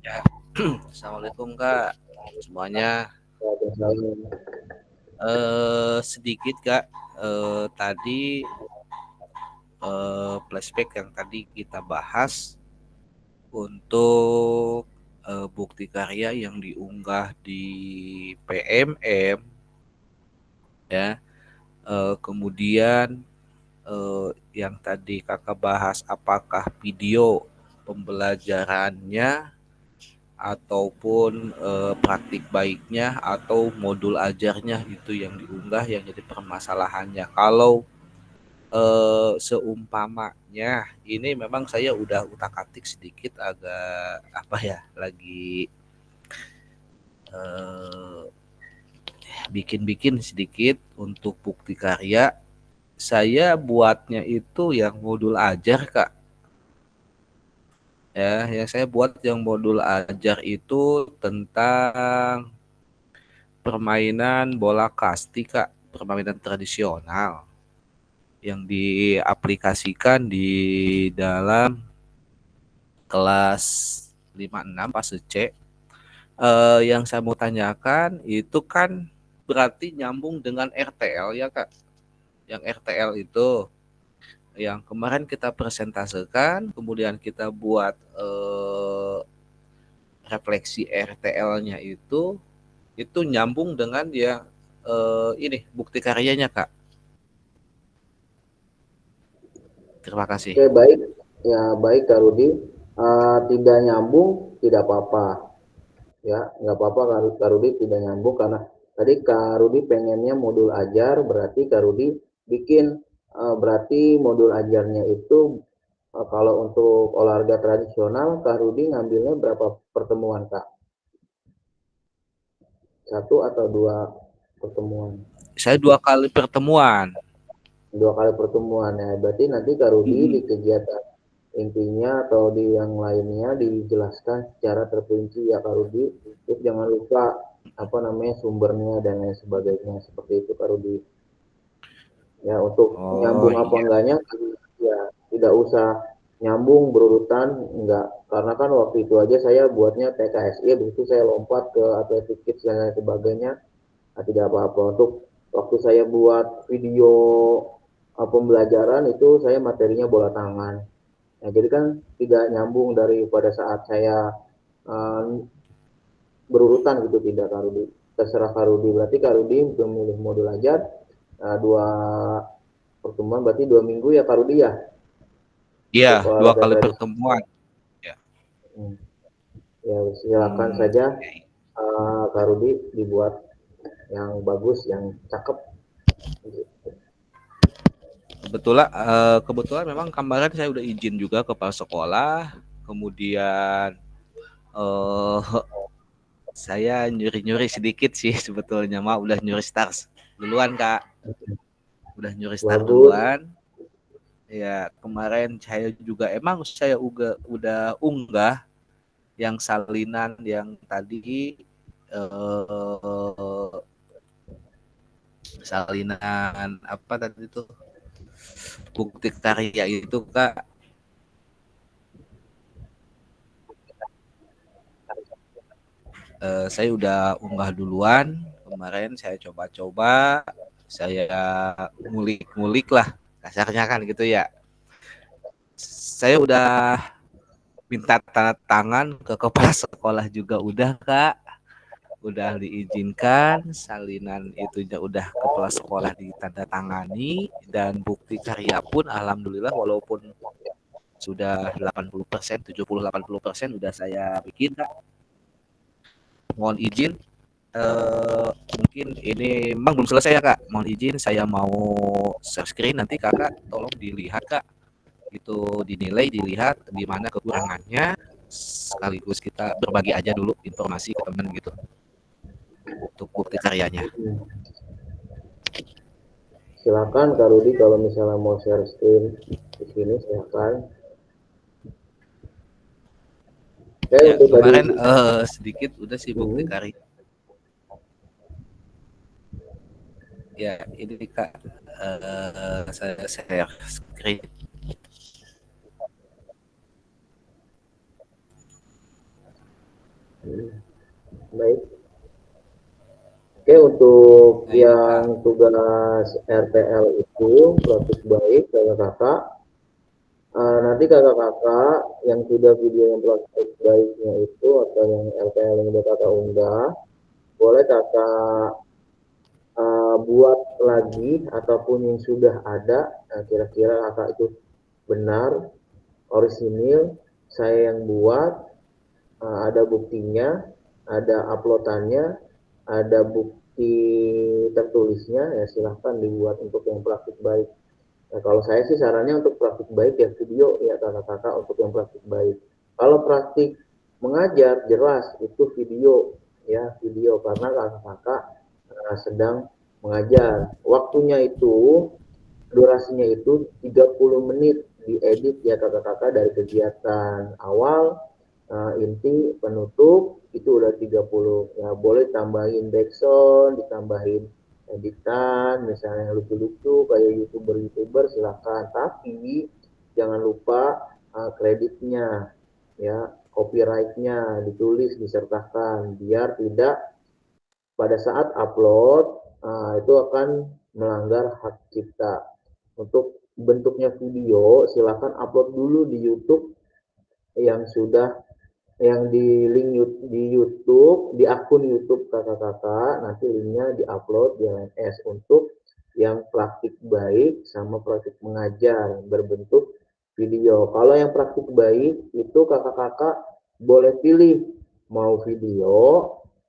Ya. Assalamualaikum Kak semuanya. Sedikit Kak, tadi flashback yang tadi kita bahas untuk bukti karya yang diunggah di PMM ya. Kemudian yang tadi kakak bahas apakah video pembelajarannya ataupun praktik baiknya atau modul ajarnya itu yang diunggah yang jadi permasalahannya. Kalau seumpamanya ini memang saya udah utak-atik sedikit agak apa ya lagi bikin-bikin sedikit untuk bukti karya. Saya buatnya itu yang modul ajar Kak. Ya, yang saya buat yang modul ajar itu tentang permainan bola kasti Kak, permainan tradisional yang diaplikasikan di dalam kelas 5-6 fase C. Yang saya mau tanyakan itu kan berarti nyambung dengan RTL ya Kak. Yang RTL itu yang kemarin kita presentasikan, kemudian kita buat refleksi RTL-nya itu nyambung dengan yang ini bukti karyanya Kak. Terima kasih. Oke, baik. Ya, baik Kak Rudi. Tidak nyambung, tidak apa-apa. Ya, nggak apa-apa Kak Rudi tidak nyambung karena tadi Kak Rudi pengennya modul ajar, berarti Kak Rudi bikin berarti modul ajarnya itu kalau untuk olahraga tradisional Kak Rudi ngambilnya berapa pertemuan Kak? 1 atau 2 pertemuan? Saya 2 kali pertemuan. 2 kali pertemuan ya. Berarti nanti Kak Rudi di kegiatan intinya atau di yang lainnya dijelaskan secara terperinci ya Kak Rudi. Terus jangan lupa apa namanya sumbernya dan lain sebagainya seperti itu Kak Rudi. Ya untuk nyambung apa enggaknya ya tidak usah nyambung berurutan enggak karena kan waktu itu aja saya buatnya PKSI begitu saya lompat ke atletik kids dan lain sebagainya tidak apa-apa. Untuk waktu saya buat video pembelajaran itu saya materinya bola tangan. Nah, jadi kan tidak nyambung daripada saat saya berurutan gitu tidak Kak Rudi. Terserah Kak Rudi. Berarti Kak Rudi memilih modul ajar 2 pertemuan berarti 2 minggu ya Kak Rudi ya? Iya, 2 kali pertemuan. Ya. Ya silakan saja Kak Rudi dibuat yang bagus, yang cakep. Kebetulan memang kemarin saya udah izin juga ke kepala sekolah, kemudian saya nyuri-nyuri sedikit sih sebetulnya mah udah nyuri stars duluan Kak, udah nyuri stars duluan. Ya kemarin saya juga emang saya udah unggah yang salinan yang tadi salinan apa tadi itu bukti karya itu Kak. Saya udah unggah duluan kemarin, saya coba-coba, saya ngulik-ngulik lah kasarnya kan gitu ya. Saya udah minta tanda tangan ke kepala sekolah juga udah Kak, udah diizinkan, salinan itunya udah kepala sekolah ditandatangani dan bukti karya pun alhamdulillah walaupun sudah 80%, 70-80% udah saya bikin Kak. Mohon izin mungkin ini memang belum selesai ya Kak. Mohon izin saya mau share screen nanti Kakak tolong dilihat Kak itu dinilai, dilihat di mana kekurangannya, sekaligus kita berbagi aja dulu informasi ke teman gitu untuk bukti karyanya. Silakan Kak Rudi kalau misalnya mau share screen di sini silakan. Oke, Ya, untuk kemarin tadi sedikit udah sih bukti karya. Ya, ini Kak, saya share screen. baik. Oke, untuk Nah, ini Kak. yang tugas RPL itu praktik baik kakak-kakak. Nanti kakak-kakak yang sudah video yang praktik baiknya itu atau yang RPL yang udah kakak unggah, boleh kakak buat lagi ataupun yang sudah ada. Nah, kira-kira kakak itu benar, orisinil, saya yang buat, ada buktinya, ada uploadannya, ada bukti tertulisnya, ya silahkan dibuat untuk yang praktik baik. Nah, kalau saya sih sarannya untuk praktik baik ya video ya kakak-kakak untuk yang praktik baik. Kalau praktik mengajar jelas itu video ya video karena kakak-kakak sedang mengajar. Waktunya itu durasinya itu 30 menit diedit ya kakak-kakak dari kegiatan awal, inti, penutup itu udah 30. Ya boleh tambahin backsound, ditambahin editan misalnya yang lucu-lucu kayak youtuber silakan, tapi jangan lupa kreditnya ya, copyrightnya ditulis disertakan biar tidak pada saat upload itu akan melanggar hak cipta. Untuk bentuknya video silakan upload dulu di YouTube yang sudah yang di link di YouTube, di akun YouTube kakak-kakak, nanti linknya diupload di LMS untuk yang praktik baik sama praktik mengajar berbentuk video. Kalau yang praktik baik itu kakak-kakak boleh pilih mau video,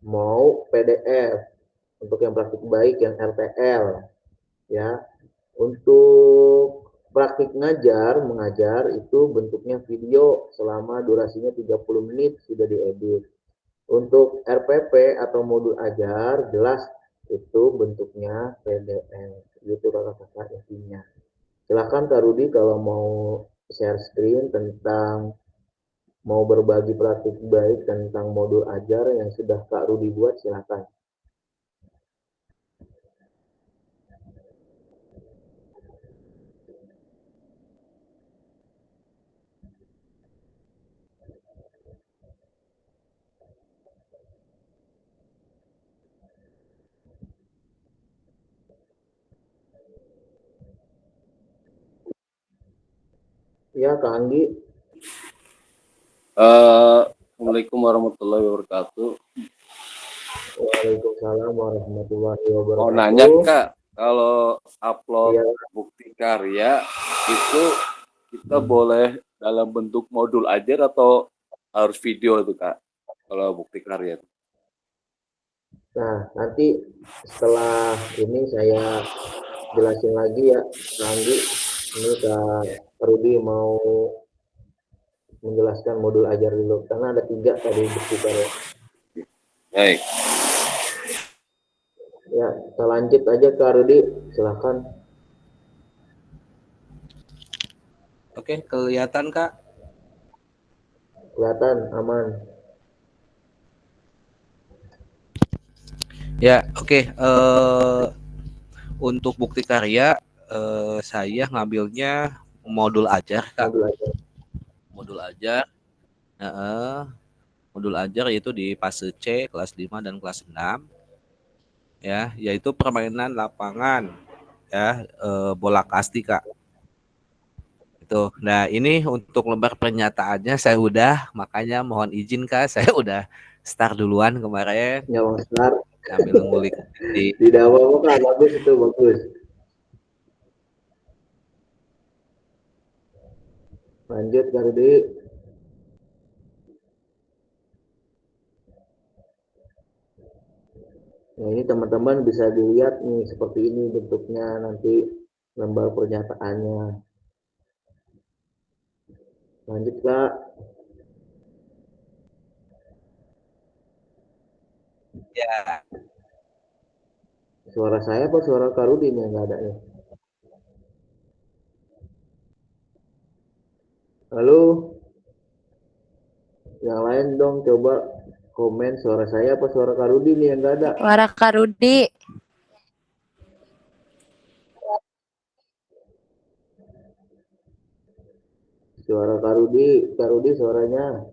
mau PDF. Untuk yang praktik baik yang RTL ya. Untuk praktik mengajar itu bentuknya video selama durasinya 30 menit sudah diedit. Untuk RPP atau modul ajar jelas itu bentuknya PDF. Gitu kakak-kakak intinya. Silahkan Kak Rudi kalau mau share screen tentang mau berbagi praktik baik tentang modul ajar yang sudah Kak Rudi buat silahkan. Ya, Kak Anggi. Assalamualaikum warahmatullahi wabarakatuh. Waalaikumsalam warahmatullahi wabarakatuh. Mau nanya Kak, kalau upload Ya. bukti karya itu kita boleh dalam bentuk modul ajar atau harus video itu Kak? Kalau bukti karya itu. Nah, nanti setelah ini saya jelasin lagi ya, Kak Anggi. Ini Kak Rudi mau menjelaskan modul ajar dulu, karena ada 3 tadi bukti karya. Baik. Ya, kita lanjut aja Kak Rudi, silahkan. Oke, kelihatan Kak? Kelihatan, aman. Ya, oke. Untuk bukti karya, saya ngambilnya modul ajar Kak. Modul ajar. Modul ajar yaitu di fase C kelas 5 dan kelas 6. Ya, yaitu permainan lapangan ya, bola kasti Kak. Itu. Nah, ini untuk lembar pernyataannya saya udah, makanya mohon izin Kak, saya udah start duluan kemarin. Ya, Bang Start. Sambil ngulik di Tidak apa-apa Kak, bagus itu, bagus. Lanjut Kak Rudi. Nah, ini teman-teman bisa dilihat nih seperti ini bentuknya nanti lembar pernyataannya. Lanjut Kak. Ya, Suara saya apa suara Kak Rudin yang nggak ada nih? Halo, yang lain dong coba komen suara saya apa suara Kak Rudin yang nggak ada? Suara Kak Rudi. Suara Kak Rudi suaranya.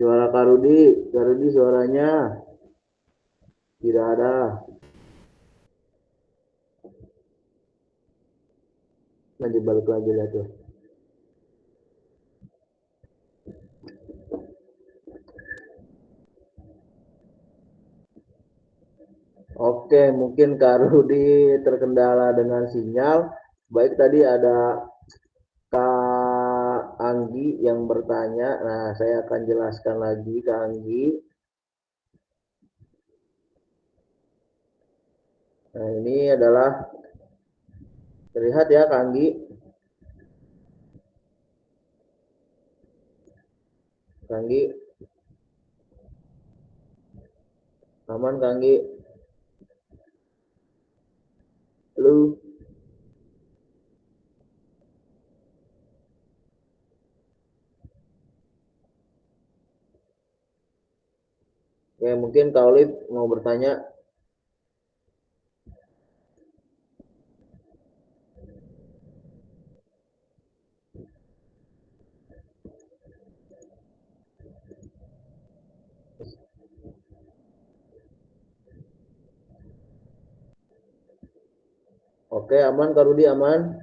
Suara Kak Rudi suaranya tidak ada. Lanjut balik lagi lah tuh. Oke, mungkin Kak Rudi terkendala dengan sinyal. Baik, tadi ada Kak Anggi yang bertanya. Nah, saya akan jelaskan lagi Kak Anggi. Nah, ini adalah terlihat ya Kak Anggi. Kak Anggi, aman Kak Anggi? Halo? Oke, mungkin Kak Olive mau bertanya. Oke, aman Kak Rudi, aman?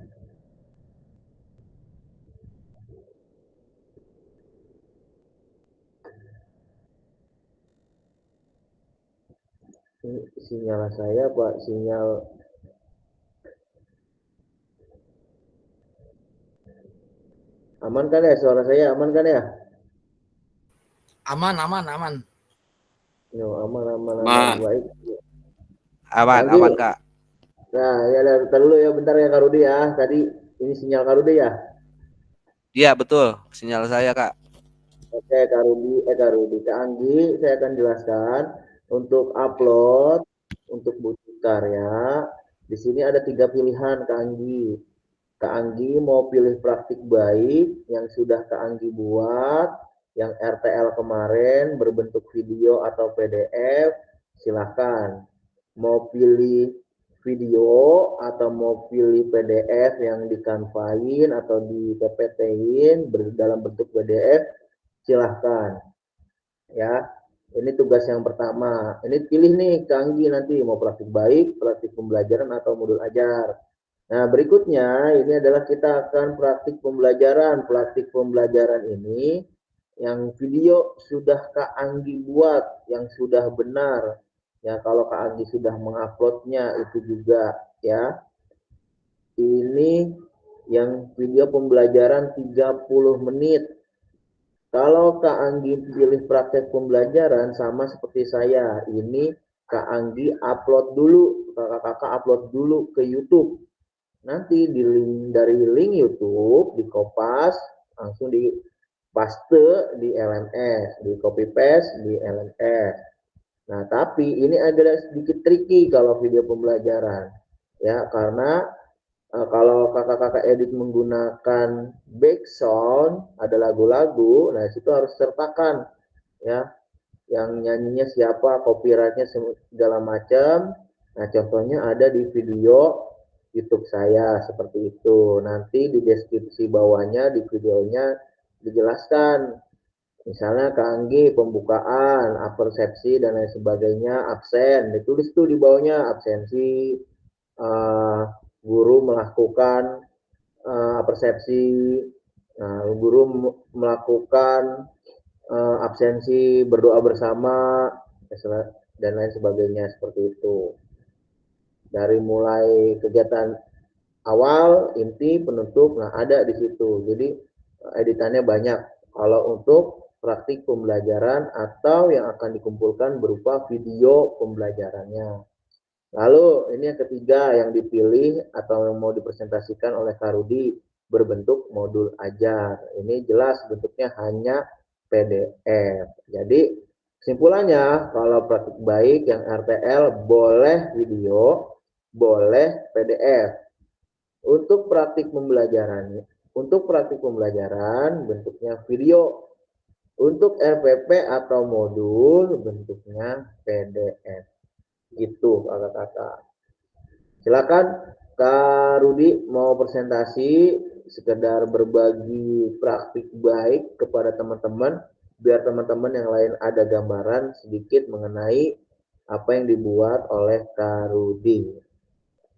Ini sinyal saya Pak, sinyal aman kan ya? Suara saya aman kan ya? Aman, aman, aman. Yo, aman. Aman. Baik. aman, Nanti, aman Kak. nah ya bentar dulu ya, bentar ya Kak Rudi ya. Tadi ini sinyal Kak Rudi ya. Iya betul, sinyal saya Kak. Oke Kak Rudi, Kak Anggi, saya akan jelaskan untuk upload, untuk butuh karya. Di sini ada 3 pilihan Kak Anggi. Kak Anggi mau pilih praktik baik yang sudah Kak Anggi buat, yang RTL kemarin berbentuk video atau PDF, silakan. Mau pilih video atau mau pilih PDF yang dikanvain atau di PPT-in dalam bentuk PDF, silahkan. Ya, ini tugas yang pertama. Ini pilih nih Kak Anggi nanti mau praktik baik, praktik pembelajaran atau modul ajar. Nah, berikutnya ini adalah kita akan praktik pembelajaran. Praktik pembelajaran ini yang video sudah Kak Anggi buat, yang sudah benar. Ya, kalau Kak Anggi sudah menguploadnya itu juga ya. Ini yang video pembelajaran 30 menit. Kalau Kak Anggi pilih praktek pembelajaran sama seperti saya. Ini Kak Anggi upload dulu, kakak-kakak upload dulu ke YouTube. Nanti dari link YouTube dikopas langsung di paste di LMS, di copy paste di LMS. Nah, tapi ini agak sedikit tricky kalau video pembelajaran. Ya, karena kalau kakak-kakak edit menggunakan background, ada lagu-lagu, nah situ harus sertakan ya, yang nyanyinya siapa, copyrightnya segala macam. Nah, contohnya ada di video YouTube saya seperti itu. Nanti di deskripsi bawahnya di videonya dijelaskan. Misalnya Kak Anggi pembukaan, persepsi dan lain sebagainya, absen, ditulis tuh di bawahnya absensi, guru melakukan persepsi, guru melakukan absensi, berdoa bersama dan lain sebagainya seperti itu. Dari mulai kegiatan awal, inti, penutup, nah ada di situ. Jadi editannya banyak. Kalau untuk praktik pembelajaran atau yang akan dikumpulkan berupa video pembelajarannya. Lalu ini yang ketiga yang dipilih atau yang mau dipresentasikan oleh Kak Rudi berbentuk modul ajar. Ini jelas bentuknya hanya PDF. Jadi kesimpulannya kalau praktik baik yang RTL boleh video, boleh PDF. Untuk praktik pembelajaran bentuknya video. Untuk RPP atau modul bentuknya PDF. Gitu kakak-kakak. Silakan Kak Rudi mau presentasi sekedar berbagi praktik baik kepada teman-teman biar teman-teman yang lain ada gambaran sedikit mengenai apa yang dibuat oleh Kak Rudi.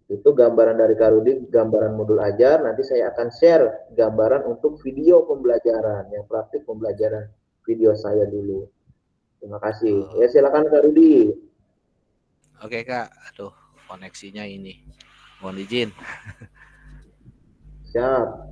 Itu gambaran dari Kak Rudi, gambaran modul ajar. Nanti saya akan share gambaran untuk video pembelajaran, yang praktik pembelajaran video saya dulu. Terima kasih. Ya silakan Kak Rudi. Oke Kak, aduh koneksinya ini. Mohon izin. Siap.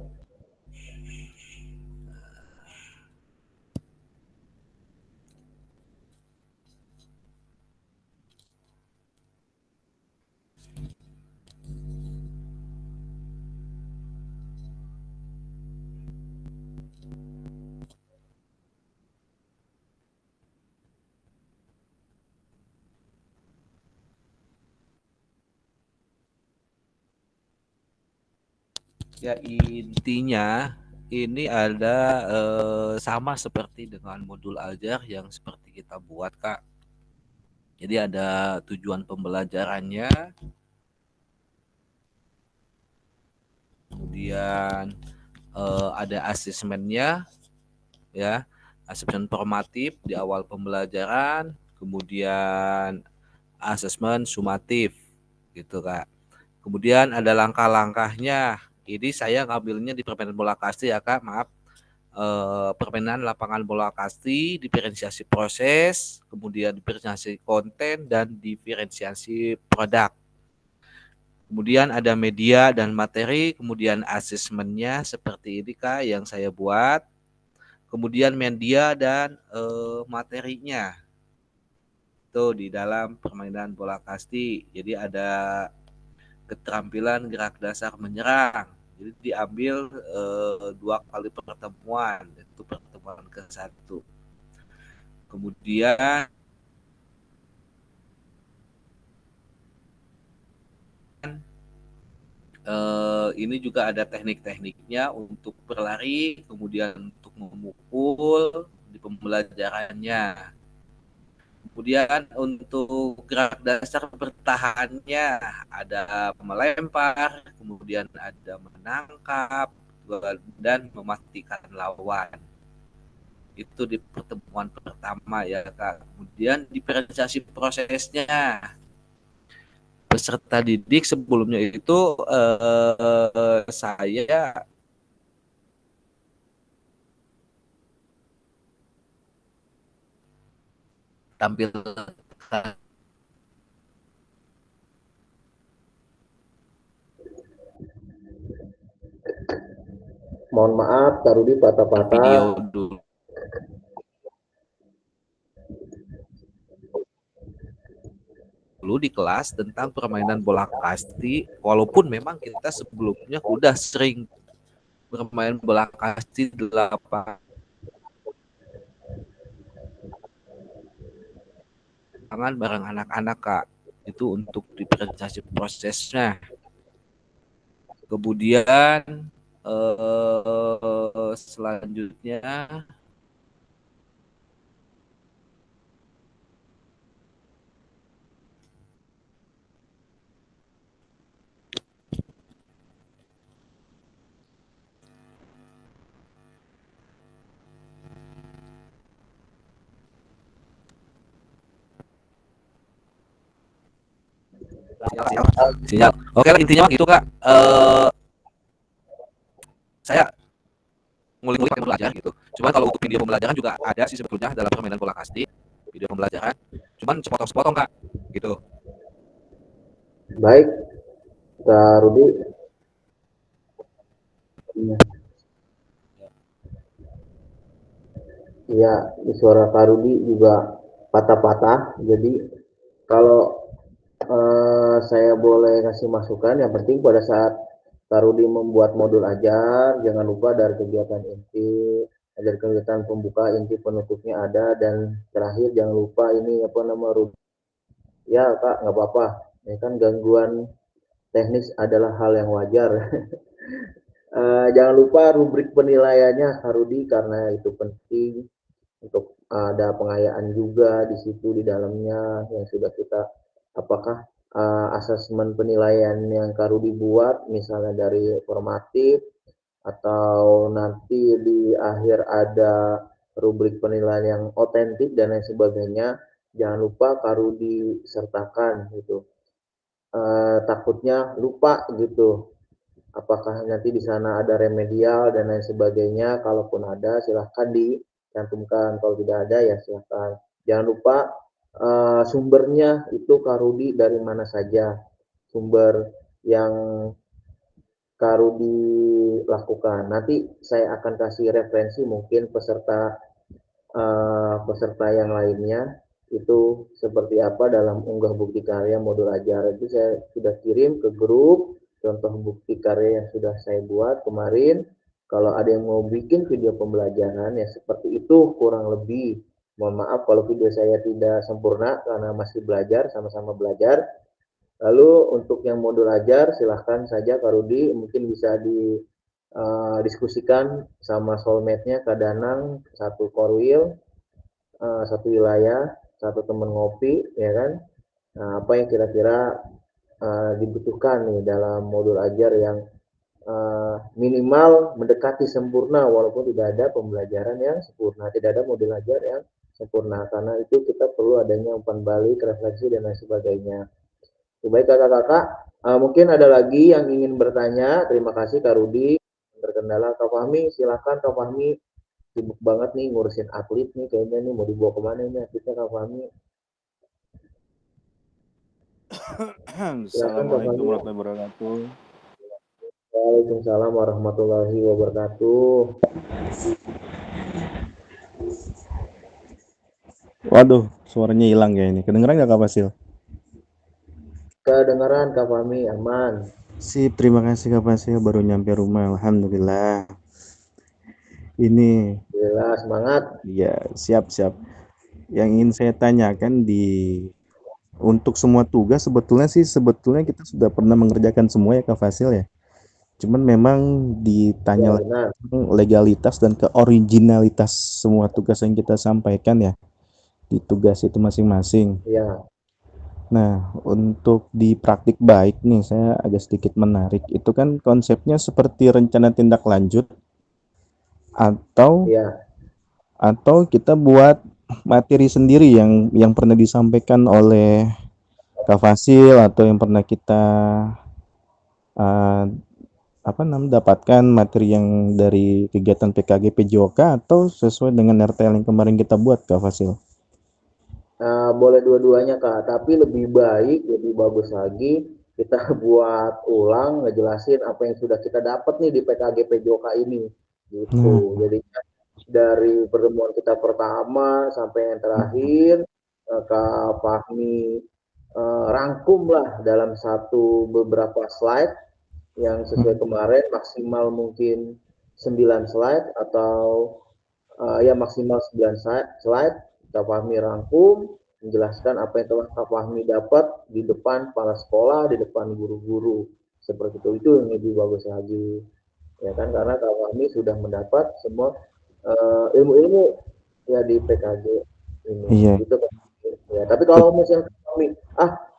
Ya intinya ini ada sama seperti dengan modul ajar yang seperti kita buat Kak. Jadi ada tujuan pembelajarannya, kemudian ada asesmennya, ya, asesmen formatif di awal pembelajaran, kemudian asesmen sumatif, gitu Kak. Kemudian ada langkah-langkahnya. Ini saya ngambilnya di permainan bola kasti ya Kak, maaf. Permainan lapangan bola kasti, diferensiasi proses, kemudian diferensiasi konten, dan diferensiasi produk. Kemudian ada media dan materi, kemudian asesmennya seperti ini Kak yang saya buat. Kemudian media dan materinya. Itu di dalam permainan bola kasti. Jadi ada keterampilan gerak dasar menyerang. Jadi diambil 2 kali pertemuan, itu pertemuan ke-1. Kemudian ini juga ada teknik-tekniknya untuk berlari, kemudian untuk memukul di pembelajarannya. Kemudian untuk gerak dasar bertahannya ada melempar, kemudian ada menangkap, dan mematikan lawan. Itu di pertemuan pertama ya Kak. Kemudian diferensiasi prosesnya. Peserta didik sebelumnya itu saya tampil Mohon maaf, Kak Rudi video patah-patah. dulu di kelas tentang permainan bola kasti, walaupun memang kita sebelumnya udah sering bermain bola kasti di lapangan bareng anak-anak Kak. Itu untuk diferensiasi prosesnya. Kemudian selanjutnya sinyal. Oke, intinya gitu Kak. Saya ngulik-ngulik pakai belajar gitu. Cuman kalau untuk video pembelajaran juga ada sih sebetulnya dalam permainan bola kasti, video pembelajaran. Cuman sepotong-sepotong Kak, gitu. Baik, Kak Rudi. Iya, di suara Kak Rudi juga patah-patah. Jadi kalau saya boleh kasih masukan, yang penting pada saat Kak Rudi membuat modul ajar, jangan lupa dari kegiatan inti, dari kegiatan pembuka, inti, penutupnya ada, dan terakhir jangan lupa ini apa nama rubrik. Ya Kak, nggak apa-apa. Ini kan gangguan teknis adalah hal yang wajar. Jangan lupa rubrik penilaiannya Kak Rudi karena itu penting untuk ada pengayaan juga di situ di dalamnya yang sudah kita apakah asesmen penilaian yang Kak Rudi buat misalnya dari formatif atau nanti di akhir ada rubrik penilaian yang otentik dan lain sebagainya, jangan lupa Kak Rudi sertakan gitu. Takutnya lupa gitu. Apakah nanti di sana ada remedial dan lain sebagainya, kalaupun ada silahkan dicantumkan, kalau tidak ada ya silahkan. Jangan lupa sumbernya itu Kak Rudi dari mana saja, sumber yang Kak Rudi lakukan. Nanti saya akan kasih referensi mungkin peserta yang lainnya itu seperti apa dalam unggah bukti karya modul ajar. Itu saya sudah kirim ke grup contoh bukti karya yang sudah saya buat kemarin. Kalau ada yang mau bikin video pembelajaran ya seperti itu kurang lebih. Mohon maaf kalau video saya tidak sempurna karena masih belajar, sama-sama belajar. Lalu untuk yang modul ajar silahkan saja Kak Rudi mungkin bisa diskusikan sama soulmate-nya Kak Danang, satu korwil, satu wilayah, satu teman ngopi, ya kan? Nah, apa yang kira-kira dibutuhkan nih dalam modul ajar yang minimal mendekati sempurna walaupun tidak ada pembelajaran yang sempurna, tidak ada modul ajar yang sempurna karena itu kita perlu adanya umpan balik, refleksi dan lain sebagainya. Baik kakak-kakak, mungkin ada lagi yang ingin bertanya. Terima kasih Kak Rudi. Terkendala Kak Fahmi, silakan Kak Fahmi. Sibuk banget nih ngurusin atlet nih kayaknya nih mau dibawa kemana nih atletnya Kak Fahmi. Assalamualaikum warahmatullahi wabarakatuh. Waalaikumsalam warahmatullahi wabarakatuh. Waduh, suaranya hilang ya ini. Kedengeran nggak Kak Fasil? Kedengeran Kak Fahmi, aman. Sip, terima kasih Kak Fasil. Baru nyampe rumah, alhamdulillah. Ini. Alhamdulillah, semangat. Ya, siap-siap. Yang ingin saya tanyakan untuk semua tugas sebetulnya kita sudah pernah mengerjakan semua ya Kak Fasil ya. Cuman memang ditanya Ya, legalitas dan keoriginalitas semua tugas yang kita sampaikan ya di tugas itu masing-masing. Ya. Nah, untuk di praktik baik nih, saya agak sedikit menarik. Itu kan konsepnya seperti rencana tindak lanjut atau Ya. atau kita buat materi sendiri yang pernah disampaikan oleh Kak Fasil atau yang pernah kita dapatkan materi yang dari kegiatan PKG PJOK atau sesuai dengan RTL yang kemarin kita buat Kak Fasil. Boleh dua-duanya Kak, tapi lebih baik, lebih bagus lagi kita buat ulang ngejelasin apa yang sudah kita dapat nih di PKG PJOK ini gitu. Jadi dari pertemuan kita pertama sampai yang terakhir Kak Fahmi rangkum lah dalam beberapa slide yang sesuai kemarin maksimal mungkin 9 slide atau ya maksimal 9 slide Kak Fahmi rangkum menjelaskan apa yang telah Kak Fahmi dapat di depan kepala sekolah, di depan guru-guru seperti itu yang lebih bagus lagi ya kan karena Kak Fahmi sudah mendapat semua ilmu-ilmu ya di PKG ini gitu kan ya tapi kalau misalnya Kak Fahmi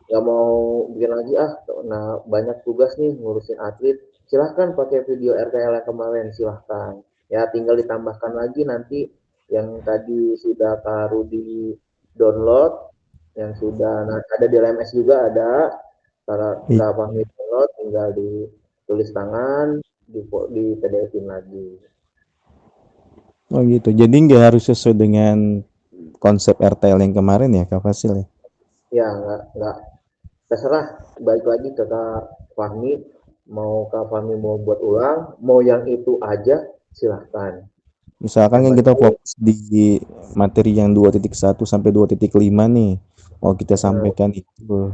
nggak mau bikin lagi nah banyak tugas nih ngurusin atlet silahkan pakai video RTL yang kemarin silahkan ya tinggal ditambahkan lagi nanti yang tadi sudah Kak Rudi download yang sudah ada di LMS juga ada Kak Fahmi download tinggal ditulis tangan di PDF-in lagi. Oh gitu, jadi nggak harus sesuai dengan konsep RTL yang kemarin ya Kak Fasil ya? Ya nggak terserah, balik lagi ke Kak Fahmi, mau Kak Fahmi mau buat ulang, mau yang itu aja silahkan. Misalkan Yang kan kita penting, fokus di materi yang 2.1 sampai 2.5 nih. Mau kita sampaikan itu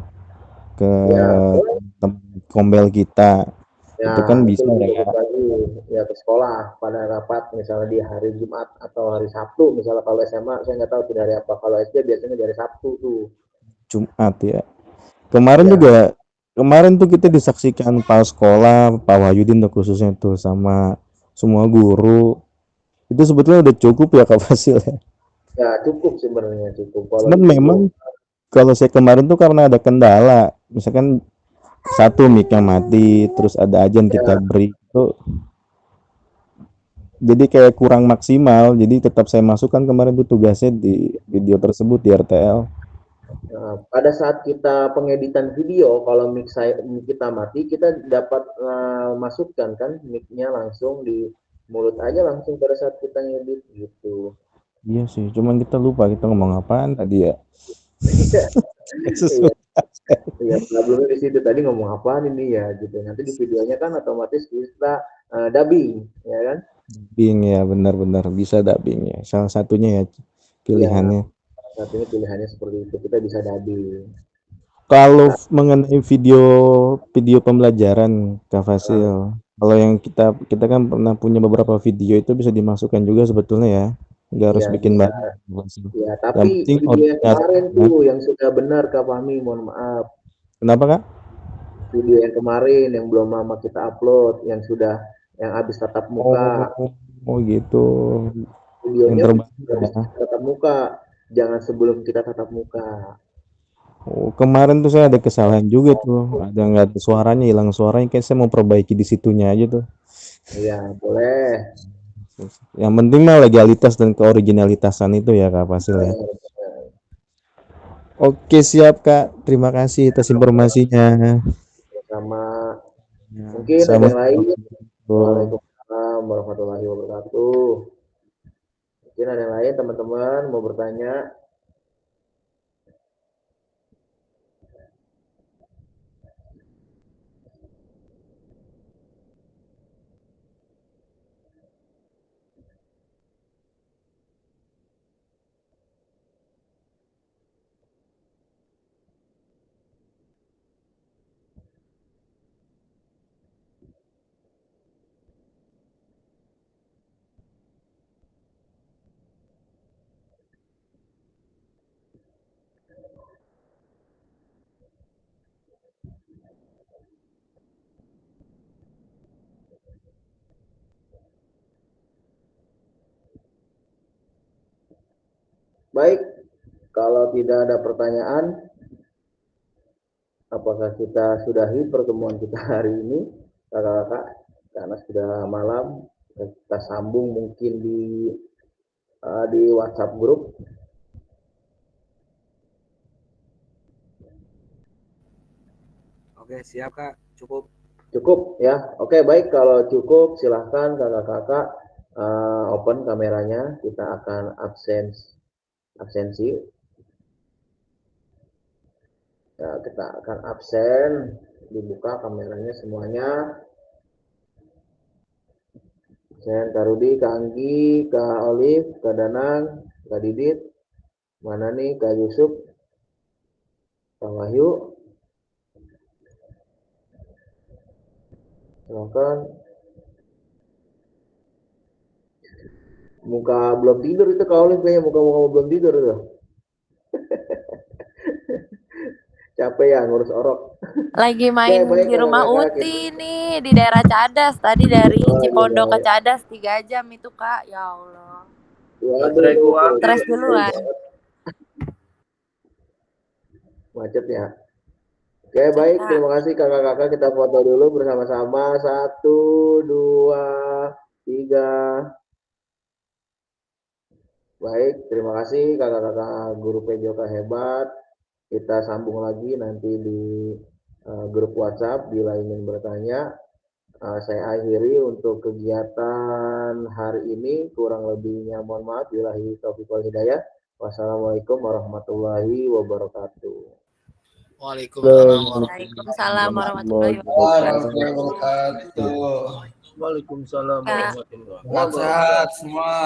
ke ya boleh. teman kombel kita. Ya Itu kan itu bisa lebih ya. bagus lagi, ya ke sekolah pada rapat misalnya di hari Jumat atau hari Sabtu, misalnya kalau SMA saya nggak tahu di hari apa, kalau SD biasanya dari Sabtu tuh. Jumat ya. Kemarin Ya, juga kemarin tuh kita disaksikan Pak Sekolah, Pak Wahyudin tuh khususnya tuh sama semua guru. Itu sebetulnya udah cukup ya Kak Fasil ya. ya cukup sebenarnya cukup kalau Cuman itu memang tuh. kalau saya kemarin tuh karena ada kendala, misalkan satu mic yang mati, terus ada ajan kita Ya, beri itu, jadi kayak kurang maksimal. Jadi tetap saya masukkan kemarin tuh tugasnya di video tersebut di RTL. pada saat kita pengeditan video, kalau mic kita mati, kita dapat masukkan kan mic-nya langsung di mulut aja langsung pada saat kita ngedit gitu. Iya sih, cuman kita lupa kita ngomong apaan tadi ya. Iya, iya, problemnya di situ tadi ngomong apaan ini ya gitu. Nanti di videonya kan otomatis kita dubbing, ya kan? Dubbing ya, benar-benar bisa dubbing ya. Salah satunya ya Iya, pilihannya. saat ini pilihannya seperti itu. Kita bisa dubbing. Kalau mengenai video video pembelajaran Kak Nah, Fasil, kalau yang kita kan pernah punya beberapa video itu bisa dimasukkan juga sebetulnya ya. Nggak harus iya bikin bisa. baru Kak Fasil. Ya, Yang tapi penting video yang kemarin originalitasnya. tuh yang sudah benar Kak Fahmi, mohon maaf. Kenapa Kak? Video yang kemarin yang belum lama kita upload, yang sudah yang habis tatap muka, Oh, oh gitu. Yang videonya terbaru habis ya. tatap muka, jangan sebelum kita tatap muka. Oh, kemarin tuh saya ada kesalahan juga tuh. Ada nggak ada suaranya, hilang suaranya. Kayak saya mau perbaiki di situnya aja tuh. Iya, boleh. Yang penting mah legalitas dan keoriginalitasan itu ya Kak Fasil ya. Oke siap Kak. Terima kasih atas informasinya. Sama Ya, mungkin ada yang lain. Assalamualaikum. Waalaikumsalam warahmatullahi wabarakatuh. Mungkin ada yang lain teman-teman mau bertanya. Baik, kalau tidak ada pertanyaan, apakah kita sudahi pertemuan kita hari ini, kakak-kakak? Karena sudah malam, kita sambung mungkin di WhatsApp grup. Oke, siap Kak. Cukup. Cukup ya. Oke, baik kalau cukup silahkan kakak-kakak open kameranya. Kita akan absensi. Ya, kita akan absen. Dibuka kameranya semuanya. Saya Kak Rudi, Kak Anggi, Kak Olive, Kak Danang, Kak Didit. Mana nih Kak Yusuf, Kak Wahyu. Silakan. Muka belum tidur itu Kak Olive kayaknya muka-muka belum tidur itu. Capek ya ngurus orok. Lagi Oke, main baik di rumah kakak-kakak kita. Uti nih di daerah Cadas. Tadi dari Lagi Cipondo ke baik. Cadas 3 jam itu Kak. Ya Allah. Waduh, Stres duluan. macet ya. Oke, baik. Kak. Terima kasih kakak-kakak. Kita foto dulu bersama-sama. 1, 2, 3. Baik, terima kasih kakak-kakak guru PJOK hebat. Kita sambung lagi nanti di grup WhatsApp bila ingin bertanya. Saya akhiri untuk kegiatan hari ini. Kurang lebihnya mohon maaf. Billahi taufiq wal hidayah. Wassalamualaikum warahmatullahi wabarakatuh. Waalaikumsalam warahmatullahi Waalaikumsalam warahmatullahi wabarakatuh. Warahmatullahi wabarakatuh. Waalaikumsalam Kak. warahmatullahi Sehat-sehat semua.